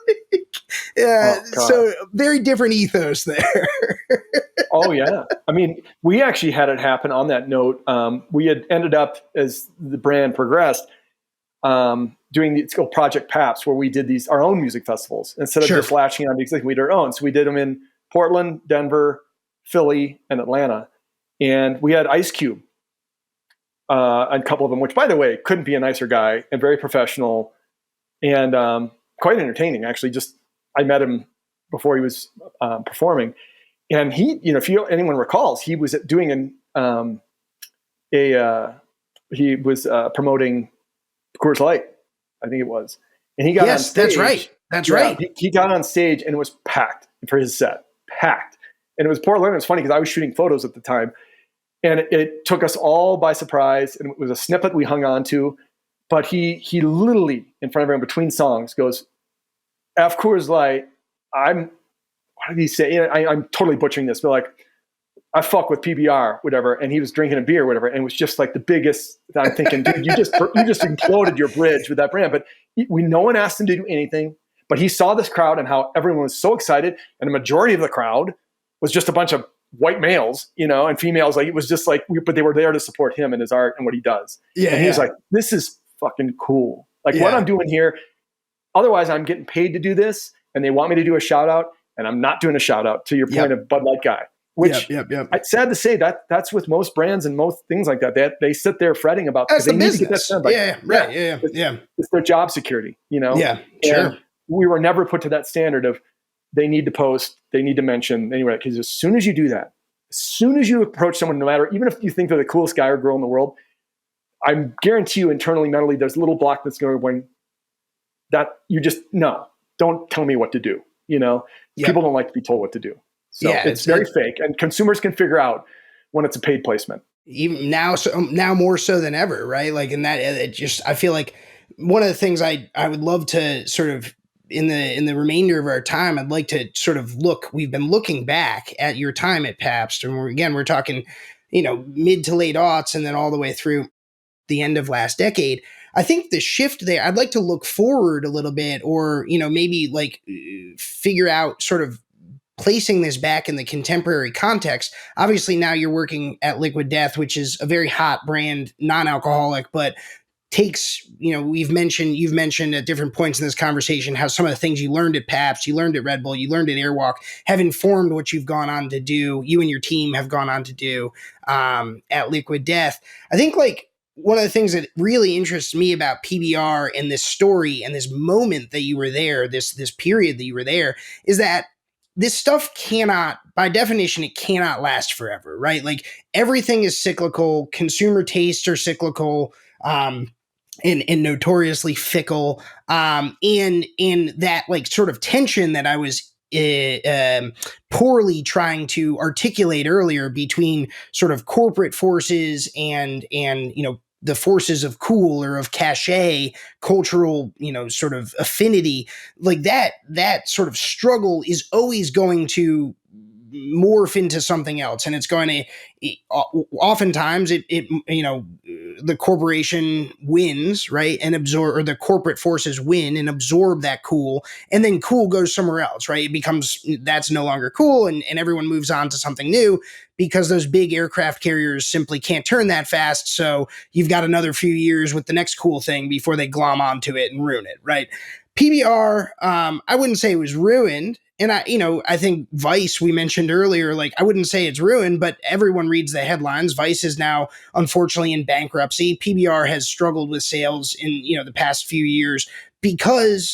so very different ethos there. Oh yeah. I mean, we actually had it happen on that note. We had ended up, as the brand progressed, doing it's called Project Paps, where we did our own music festivals instead of just latching on the executive. We did our own. So we did them in Portland, Denver, Philly, and Atlanta. And we had Ice Cube, a couple of them, which, by the way, couldn't be a nicer guy and very professional and quite entertaining, actually. I met him before he was performing. And he, anyone recalls, he was doing he was promoting Coors Light, I think it was. And he got on stage. That's right. He got on stage and it was packed for his set. Packed. And it was Portland. It was funny because I was shooting photos at the time. And it took us all by surprise. And it was a snippet we hung on to. But he literally, in front of everyone between songs, goes, F Coors Light, what did he say? I'm totally butchering this, but like, I fuck with PBR, whatever. And he was drinking a beer, whatever. And it was just like the biggest, I'm thinking, dude, you just imploded your bridge with that brand. But no one asked him to do anything, but he saw this crowd and how everyone was so excited. And the majority of the crowd was just a bunch of white males, and females. Like, it was just like, but they were there to support him and his art and what he does. Yeah. And he was like, this is fucking cool. Like what I'm doing here. Otherwise I'm getting paid to do this. And they want me to do a shout out. And I'm not doing a shout out, to your point of Bud Light guy, which it's sad to say that's with most brands and most things like that. They sit there fretting about that's the they business. Need to get that Yeah. It's their job security, Yeah, sure. And we were never put to that standard of they need to post, they need to mention anyway. Because as soon as you do that, as soon as you approach someone, no matter, even if you think they're the coolest guy or girl in the world, I guarantee you internally, mentally, there's a little block that's going that you just, no, don't tell me what to do. People don't like to be told what to do. So it's very fake, and consumers can figure out when it's a paid placement. Even now more so than ever, right? Like in that, I feel like one of the things I would love to sort of in the remainder of our time, I'd like to sort of we've been looking back at your time at Pabst, and we're talking, mid to late aughts, and then all the way through the end of last decade. I think the shift there, I'd like to look forward a little bit, or, maybe like figure out sort of placing this back in the contemporary context. Obviously now you're working at Liquid Death, which is a very hot brand, non-alcoholic, but takes, you've mentioned at different points in this conversation how some of the things you learned at Pabst, you learned at Red Bull, you learned at Airwalk have informed what you've gone on to do, you and your team have gone on to do at Liquid Death. I think like, one of the things that really interests me about PBR and this story and this moment that you were there, this period that you were there, is that this stuff cannot, by definition, it cannot last forever, right? Like everything is cyclical. Consumer tastes are cyclical, and notoriously fickle. And that like sort of tension that I was poorly trying to articulate earlier between sort of corporate forces and the forces of cool or of cachet, cultural, sort of affinity, like that sort of struggle is always going to morph into something else, and it's going to oftentimes it the corporation wins, right, and absorb, or the corporate forces win and absorb that cool, and then cool goes somewhere else, right? It becomes, that's no longer cool, and everyone moves on to something new because those big aircraft carriers simply can't turn that fast. So you've got another few years with the next cool thing before they glom onto it and ruin it, right? PBR, I wouldn't say it was ruined. And I think Vice, we mentioned earlier, like, I wouldn't say it's ruined, but everyone reads the headlines. Vice is now, unfortunately, in bankruptcy. PBR has struggled with sales in, the past few years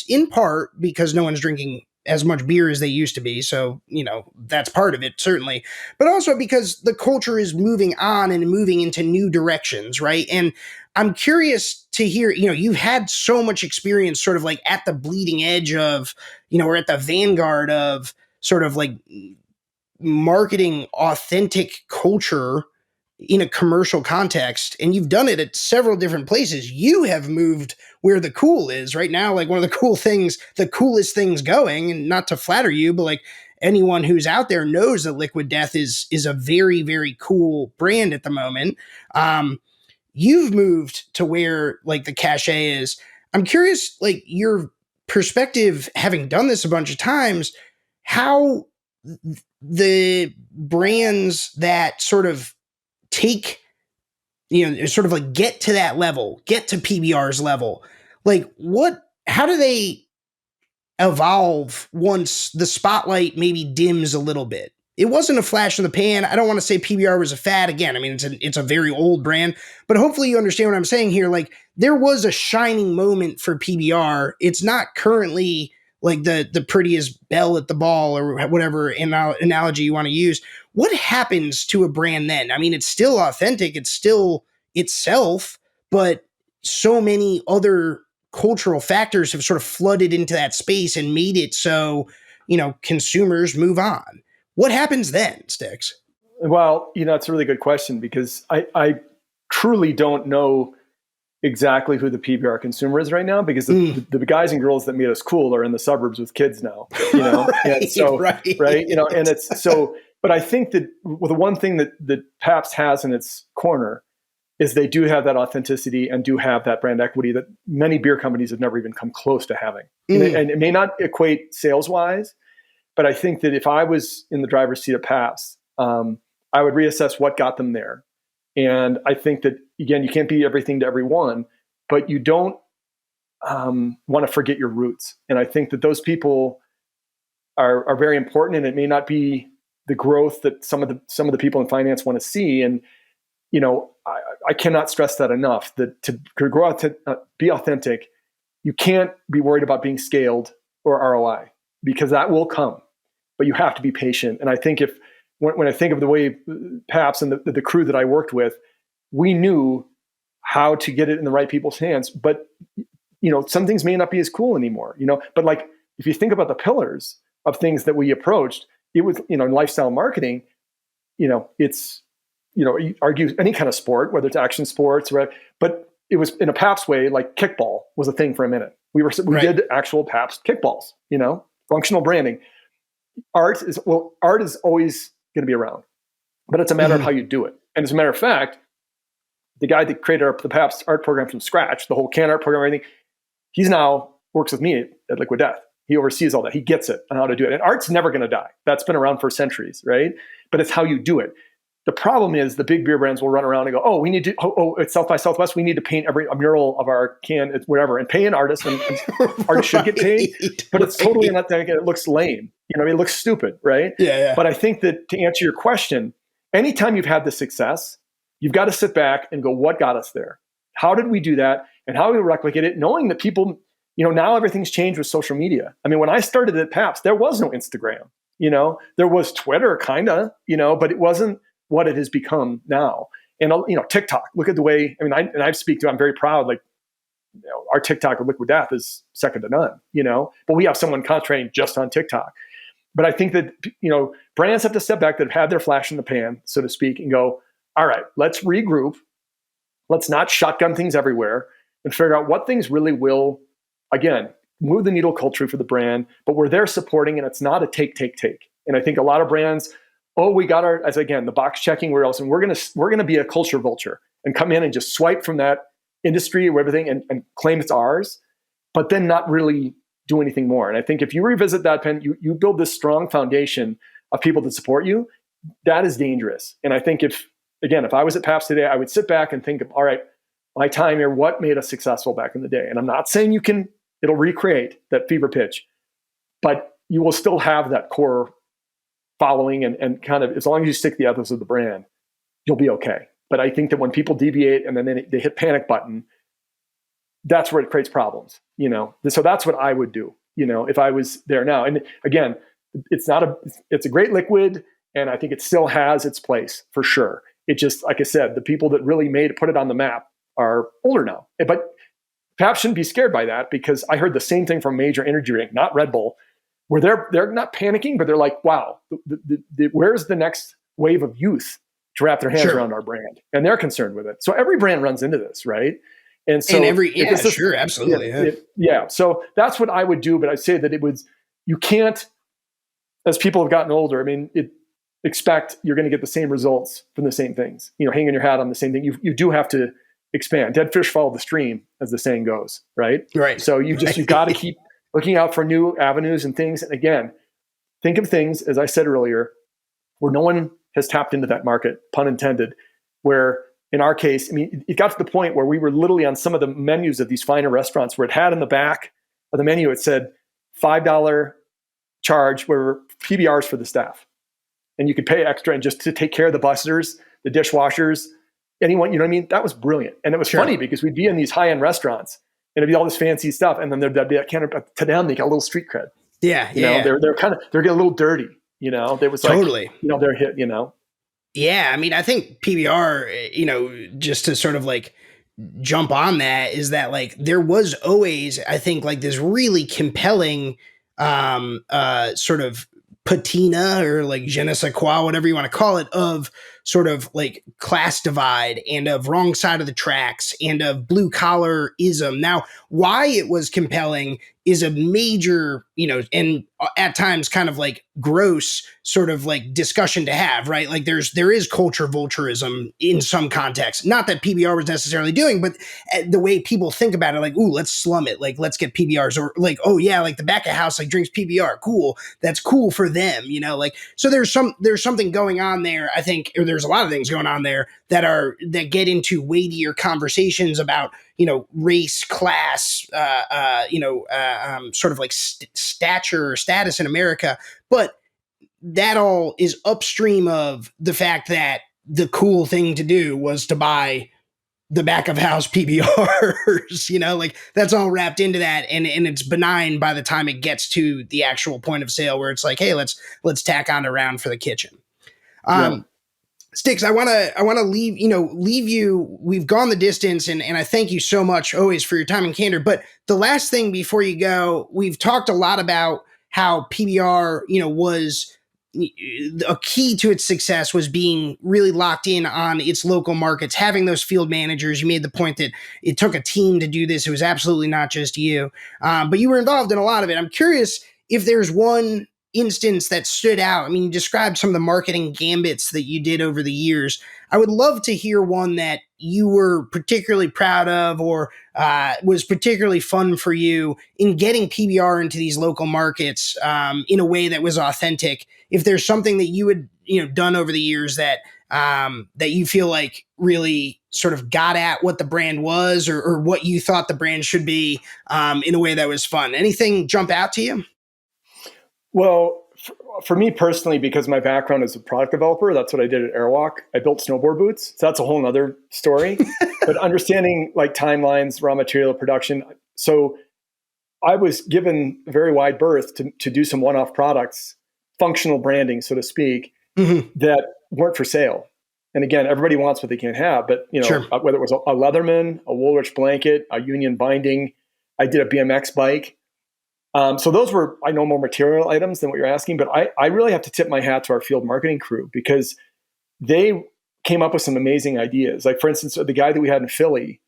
in part because no one's drinking as much beer as they used to be. So, that's part of it, certainly. But also because the culture is moving on and moving into new directions, right? And I'm curious to hear, you've had so much experience sort of like at the bleeding edge of, or at the vanguard of sort of like marketing authentic culture in a commercial context. And you've done it at several different places. You have moved where the cool is right now. Like, one of the coolest things going, and not to flatter you, but like, anyone who's out there knows that Liquid Death is a very, very cool brand at the moment. You've moved to where like the cachet is. I'm curious, like, your perspective, having done this a bunch of times, how the brands that sort of take, sort of like get to that level, get to PBR's level, like how do they evolve once the spotlight maybe dims a little bit? It wasn't a flash in the pan. I don't want to say PBR was a fad. Again, I mean, it's a very old brand, but hopefully you understand what I'm saying here. Like, there was a shining moment for PBR. It's not currently like the prettiest belle at the ball, or whatever analogy you want to use. What happens to a brand then? I mean, it's still authentic. It's still itself, but so many other cultural factors have sort of flooded into that space and made it so, consumers move on. What happens then, Sticks? Well, it's a really good question, because I truly don't know exactly who the PBR consumer is right now, because the guys and girls that made us cool are in the suburbs with kids now, Right, and so, right. And it's so, but I think that the one thing that Pabst has in its corner is they do have that authenticity and do have that brand equity that many beer companies have never even come close to having. And it may not equate sales wise, but I think that if I was in the driver's seat of Pabst, I would reassess what got them there. And I think that, again, you can't be everything to everyone, but you don't want to forget your roots. And I think that those people are very important, and it may not be the growth that some of the people in finance want to see. And, I cannot stress that enough, that to grow out, to be authentic, you can't be worried about being scaled or ROI, because that will come, but you have to be patient. And I think when I think of the way Pabst and the crew that I worked with, we knew how to get it in the right people's hands, but some things may not be as cool anymore, but like, if you think about the pillars of things that we approached, it was, in lifestyle marketing, it's, you argue any kind of sport, whether it's action sports, right? But it was in a Pabst way, like kickball was a thing for a minute. We right. did actual Pabst kickballs, functional branding. Art is always going to be around, but it's a matter of how you do it. And as a matter of fact, the guy that created the Pabst art program from scratch, the whole can art program, everything, he's now works with me at Liquid Death. He oversees all that. He gets it on how to do it. And art's never going to die. That's been around for centuries, right? But it's how you do it. The problem is the big beer brands will run around and go, we need to, it's South by Southwest. We need to paint a mural of our can, whatever, and pay an artist, and artists should get paid, but it's totally not that. It looks lame. It looks stupid, right? Yeah. But I think that, to answer your question, anytime you've had the success, you've got to sit back and go, what got us there? How did we do that? And how do we replicate it? Knowing that people, now everything's changed with social media. I mean, when I started at Pabst, there was no Instagram, there was Twitter kind of, but it wasn't what it has become now. And, TikTok, look at the way, I'm very proud, like, our TikTok with Liquid Death is second to none, but we have someone concentrating just on TikTok. But I think that, brands have to step back that have had their flash in the pan, so to speak, and go, all right, let's regroup. Let's not shotgun things everywhere and figure out what things really will, again, move the needle culturally for the brand, but we're there supporting, and it's not a take. And I think a lot of brands, we got the box checking, where else, and we're gonna be a culture vulture and come in and just swipe from that industry or everything and claim it's ours, but then not really do anything more. And I think if you revisit that, Penn, you build this strong foundation of people that support you. That is dangerous. And I think if I was at Pabst today, I would sit back and think of, all right, my time here, what made us successful back in the day? And I'm not saying it'll recreate that fever pitch, but you will still have that core following and kind of, as long as you stick the ethos of the brand, you'll be okay. But I think that when people deviate and then they hit panic button, that's where it creates problems, So that's what I would do, if I was there now. And again, it's a great liquid, and I think it still has its place for sure. It just, like I said, the people that really put it on the map are older now. But Pabst shouldn't be scared by that, because I heard the same thing from a major energy drink, not Red Bull, where they're not panicking, but they're like, wow, where's the next wave of youth to wrap their hands around our brand? And they're concerned with it. So every brand runs into this, right? And so absolutely. So that's what I would do. But I'd say that you can't, as people have gotten older, expect you're going to get the same results from the same things, hanging your hat on the same thing. You do have to expand. Dead fish follow the stream, as the saying goes, right? Right. So you got to keep looking out for new avenues and things. And again, think of things, as I said earlier, where no one has tapped into that market, pun intended, where in our case, it got to the point where we were literally on some of the menus of these finer restaurants where it had in the back of the menu, it said $5 charge where PBRs for the staff. And you could pay extra and just to take care of the bussers, the dishwashers, anyone, That was brilliant. And it was funny because we'd be in these high-end restaurants and it'd be all this fancy stuff. And then there'd be that kind of, to them, they got a little street cred. Yeah. They're getting a little dirty, There was totally, they're hit, Yeah. I think PBR, just to sort of jump on that, is that there was always, I think, this really compelling sort of patina or je ne sais quoi, whatever you want to call it, of sort of class divide and of wrong side of the tracks and of blue collar-ism. Now, why it was compelling is a major, and at times kind of gross sort of discussion to have, right? There is culture vulturism in some contexts. Not that PBR was necessarily doing, but the way people think about it, ooh, let's slum it. Let's get PBRs, or oh yeah, the back of house drinks PBR. Cool. That's cool for them, so there's something going on there, I think, or there's a lot of things going on there that get into weightier conversations about, race, class, sort of stature or status in America. But that all is upstream of the fact that the cool thing to do was to buy the back of house PBRs, that's all wrapped into that. And it's benign by the time it gets to the actual point of sale, where it's hey, let's tack on a round for the kitchen. Sticks, I want to leave you. We've gone the distance, and I thank you so much always for your time and candor. But the last thing before you go, we've talked a lot about how PBR, was a key to its success was being really locked in on its local markets, having those field managers. You made the point that it took a team to do this. It was absolutely not just you, but you were involved in a lot of it. I'm curious if there's one instance that stood out. You described some of the marketing gambits that you did over the years. I would love to hear one that you were particularly proud of, or was particularly fun for you in getting PBR into these local markets in a way that was authentic. If there's something that you had done over the years that you feel really sort of got at what the brand was, or what you thought the brand should be in a way that was fun. Anything jump out to you? Well, for me personally, because my background as a product developer, that's what I did at Airwalk. I built snowboard boots. So that's a whole nother story. But understanding timelines, raw material production. So I was given a very wide berth to do some one-off products, functional branding, so to speak, that weren't for sale. And again, everybody wants what they can't have. But whether it was a Leatherman, a Woolrich blanket, a Union binding, I did a BMX bike. So those were, I know, more material items than what you're asking, but I really have to tip my hat to our field marketing crew because they came up with some amazing ideas. Like, for instance, the guy that we had in Philly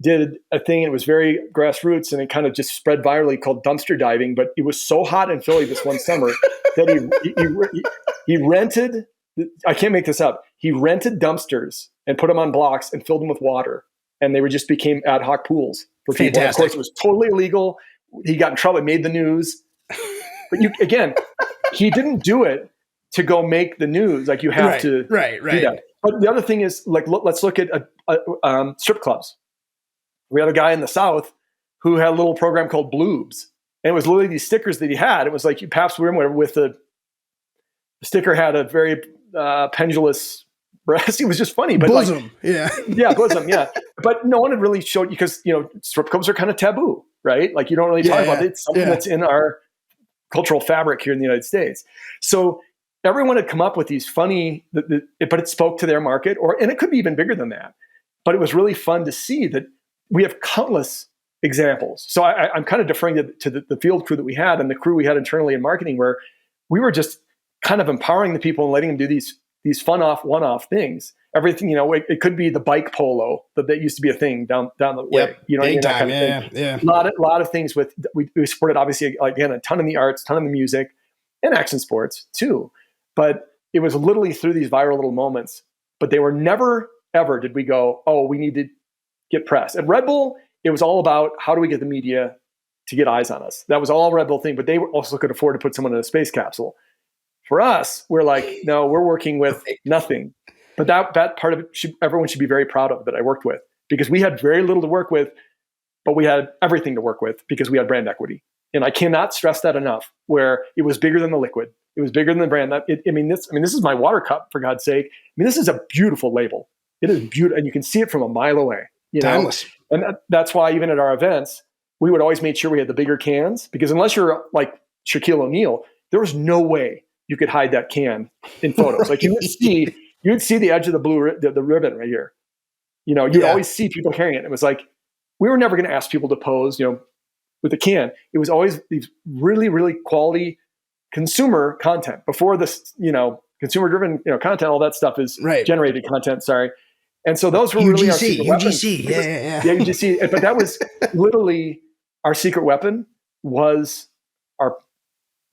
did a thing, and it was very grassroots, and it kind of just spread virally, called dumpster diving. But it was so hot in Philly this one summer that he rented, I can't make this up, he rented dumpsters and put them on blocks and filled them with water. And they just became ad hoc pools for people. Of course, it was totally illegal. He got in trouble. It made the news. But he didn't do it to go make the news. Like, you have to do that. But the other thing is, like, let's look at strip clubs. We had a guy in the South who had a little program called Bloobs. And it was literally these stickers that he had. It was like Pabst Blue with the sticker had a very pendulous breast. It was just funny. But bosom, bosom, yeah. But no one had really showed, because, strip clubs are kind of taboo, right? Like, you don't really talk about it. It's something that's in our cultural fabric here in the United States. So everyone had come up with these funny, but it spoke to their market, and it could be even bigger than that. But it was really fun to see that we have countless examples. So I'm kind of deferring to the field crew that we had and the crew we had internally in marketing, where we were just kind of empowering the people and letting them do these one-off things. Everything, it could be the bike polo that used to be a thing down the way. Big time, A lot of things we supported, obviously, again, a ton in the arts, ton in the music, and action sports too. But it was literally through these viral little moments. But they were never, ever did we go, oh, we need to get press. At Red Bull, it was all about how do we get the media to get eyes on us. That was all Red Bull thing, but they also could afford to put someone in a space capsule. For us, we're like, no, we're working with nothing. But that part of it, everyone should be very proud of that I worked with, because we had very little to work with, but we had everything to work with because we had brand equity. And I cannot stress that enough, where it was bigger than the liquid. It was bigger than the brand. This is my water cup, for God's sake. This is a beautiful label. It is beautiful, and you can see it from a mile away. Timeless. And that's why even at our events, we would always make sure we had the bigger cans, because unless you're like Shaquille O'Neal, there was no way you could hide that can in photos. Like, you would see the edge of the ribbon right here. You'd always see people carrying it. It was like, we were never going to ask people to pose, with a can. It was always these really, really quality consumer content. Before this, consumer-driven, content, all that stuff is generated content. Sorry. And so those were really our secret weapons. Yeah, UGC. But that was literally our secret weapon, was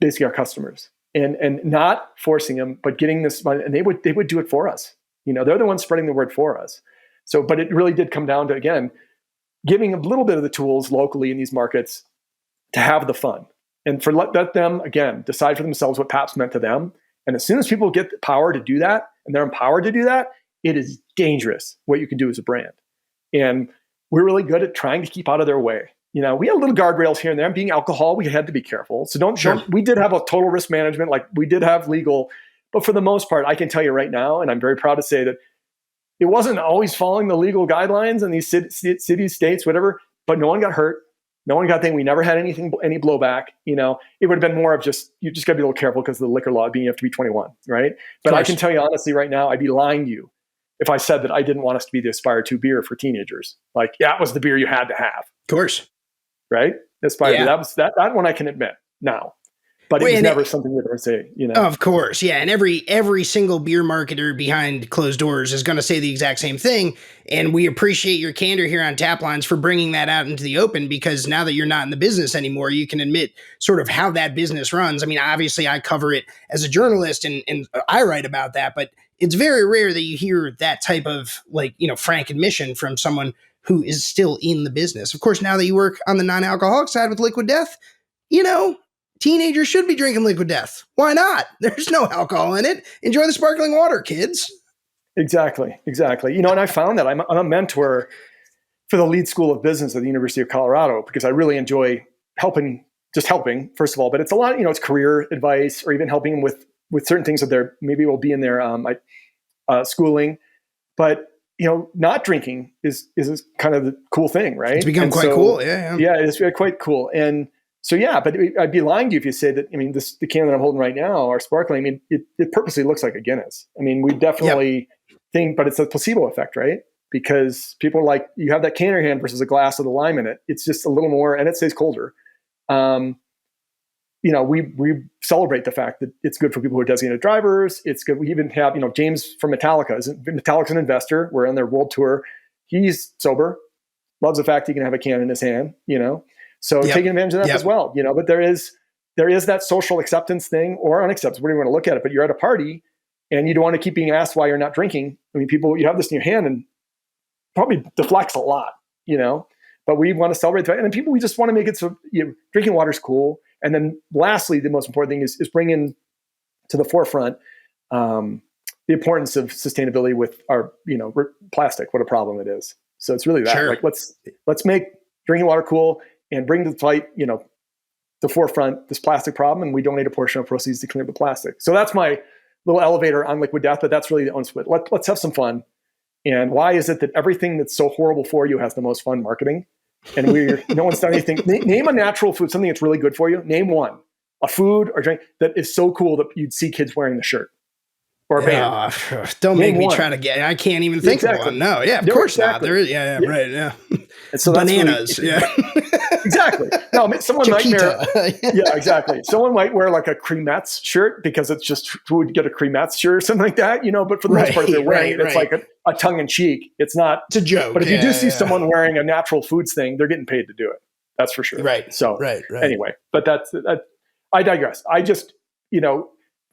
basically our customers, and not forcing them, but getting this money, and they would do it for us. They're the ones spreading the word for us. So, but it really did come down to, again, giving a little bit of the tools locally in these markets to have the fun, and let them, again, decide for themselves what Pabst meant to them. And as soon as people get the power to do that, and they're empowered to do that, it is dangerous what you can do as a brand. And we're really good at trying to keep out of their way. We had little guardrails here and there. Being alcohol, we had to be careful. So we did have a total risk management, like we did have legal, but for the most part, I can tell you right now, and I'm very proud to say that it wasn't always following the legal guidelines in these cities, states, whatever, but no one got hurt. No one got we never had any blowback. It would have been more of you just got to be a little careful because of the liquor law being you have to be 21, right? But I can tell you honestly right now, I'd be lying to you if I said that I didn't want us to be the Aspire 2 beer for teenagers. Like, that was the beer you had to have. Of course. Right? Aspire 2. That one I can admit now. But it was never something we'd ever say, Of course, yeah. And every single beer marketer behind closed doors is going to say the exact same thing. And we appreciate your candor here on Taplines for bringing that out into the open, because now that you're not in the business anymore, you can admit sort of how that business runs. Obviously, I cover it as a journalist and I write about that, but it's very rare that you hear that type of frank admission from someone who is still in the business. Of course, now that you work on the non-alcoholic side with Liquid Death, teenagers should be drinking Liquid Death. Why not? There's no alcohol in it. Enjoy the sparkling water, kids. Exactly. And I found that I'm a mentor for the Lead School of Business at the University of Colorado, because I really enjoy helping, first of all, but it's a lot, it's career advice, or even helping them with certain things that maybe will be in their schooling. But, not drinking is kind of the cool thing, right? It's become quite cool. Yeah, it's quite cool. And so, but I'd be lying to you if you say that, the can that I'm holding right now, our sparkling, it purposely looks like a Guinness. We definitely think, but it's a placebo effect, right? Because people are like, you have that can in your hand versus a glass with a lime in it. It's just a little more, and it stays colder. we celebrate the fact that it's good for people who are designated drivers. It's good. We even have, James from Metallica's an investor. We're on their world tour. He's sober, loves the fact he can have a can in his hand, so taking advantage of that as well, but there is that social acceptance thing or unacceptance, whatever you want to look at it, but you're at a party and you don't want to keep being asked why you're not drinking. I mean, you have this in your hand and probably deflects a lot, but we want to celebrate that. And then we just want to make it so drinking water is cool. And then lastly, the most important thing is bringing to the forefront the importance of sustainability with our, plastic, what a problem it is. So it's really that. Sure. Like, let's make drinking water cool and bring to the fight, the forefront, this plastic problem, and we donate a portion of proceeds to clean up the plastic. So that's my little elevator on liquid death, but that's really the unsplit. Let's have some fun. And why is it that everything that's so horrible for you has the most fun marketing? And no one's done anything. Name a natural food, something that's really good for you. Name one, a food or drink that is so cool that you'd see kids wearing the shirt or a band. Don't make me try to get. I can't even think of one. No, of course not. There is. Right. Yeah. And so bananas. Exactly. No, someone might wear. Yeah, exactly. Someone might wear like a Cremettes shirt because it's just who would get a Cremettes shirt or something like that, But for the most part, they're wearing it. It's like a tongue in cheek. It's not. It's a joke. But if you do see someone wearing a natural foods thing, they're getting paid to do it. That's for sure. Right. So right. Anyway, but I digress. I just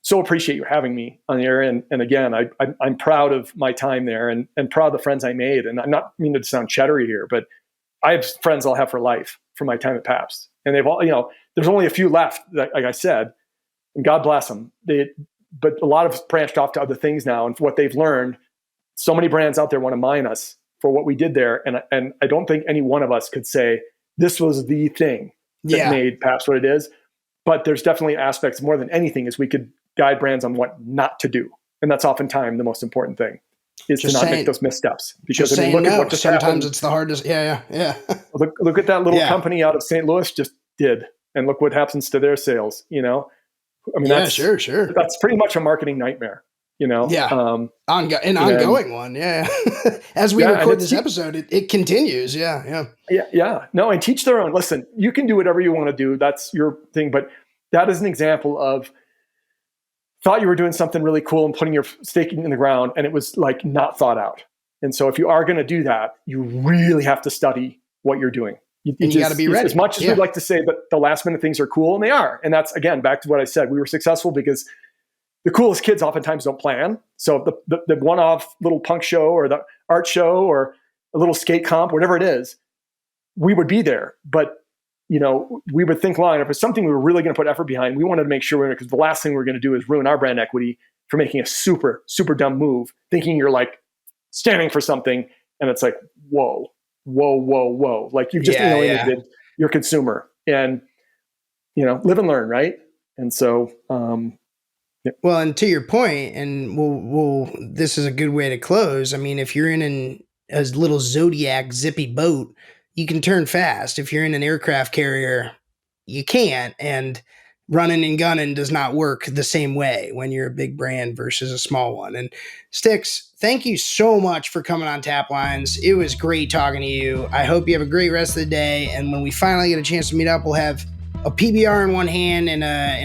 so appreciate you having me on the air, and again, I'm proud of my time there, and proud of the friends I made. And I'm not meaning to sound chattery here, but I have friends I'll have for life from my time at Pabst, and they've all, there's only a few left, like I said, and God bless them. But a lot have branched off to other things now, and what they've learned. So many brands out there want to mine us for what we did there, and I don't think any one of us could say this was the thing that made Pabst what it is. But there's definitely aspects more than anything is we could guide brands on what not to do, and that's oftentimes the most important thing. Is to not make those missteps, because look at what just sometimes happened. It's the hardest. Yeah. Look at that little company out of St. Louis just did, and look what happens to their sales. I mean, that's sure. That's pretty much a marketing nightmare. Ongoing one. Yeah. As we record this episode, it continues. Yeah. No, and teach their own. Listen, you can do whatever you want to do. That's your thing, but that is an example of. Thought you were doing something really cool and putting your stake in the ground, and it was like not thought out. And so if you are going to do that, you really have to study what you're doing. You got to be ready. As much as we'd like to say that the last minute things are cool, and they are. And that's, again, back to what I said. We were successful because the coolest kids oftentimes don't plan. So the one-off little punk show or the art show or a little skate comp, whatever it is, we would be there. But we would think long. If it's something we were really going to put effort behind, we wanted to make sure because the last thing we're going to do is ruin our brand equity for making a super, super dumb move, thinking you're like standing for something. And it's like, whoa. Like you've just alienated your consumer, and, live and learn. Right. And so, well, and to your point, and this is a good way to close. I mean, if you're in a little Zodiac zippy boat, you can turn fast. If you're in an aircraft carrier, you can't. And running and gunning does not work the same way when you're a big brand versus a small one. And Styx, thank you so much for coming on Taplines. It was great talking to you. I hope you have a great rest of the day. And when we finally get a chance to meet up, we'll have a PBR in one hand and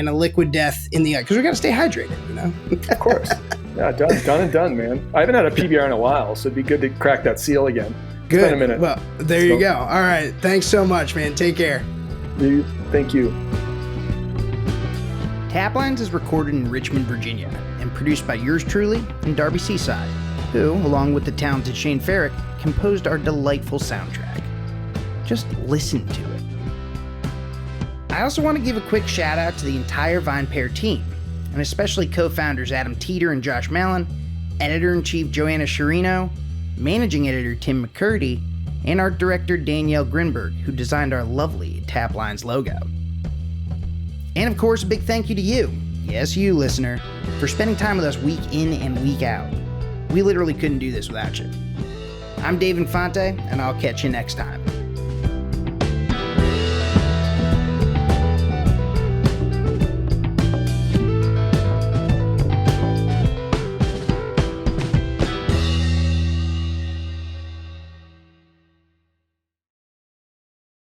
a liquid death in the other, because we got to stay hydrated, Of course. Yeah, done and done, man. I haven't had a PBR in a while, so it'd be good to crack that seal again. Good. It's been a minute. Well, there you go. All right. Thanks so much, man. Take care. Thank you. Taplines is recorded in Richmond, Virginia, and produced by yours truly and Darby Seaside, who, along with the talented Shane Farrick, composed our delightful soundtrack. Just listen to it. I also want to give a quick shout out to the entire VinePair team, and especially co-founders Adam Teeter and Josh Mallon, editor-in-chief Joanna Sherino, managing editor Tim McCurdy, and art director Danielle Grinberg, who designed our lovely Taplines logo. And of course, a big thank you to you, yes you listener, for spending time with us week in and week out. We literally couldn't do this without you. I'm Dave Infante, and I'll catch you next time.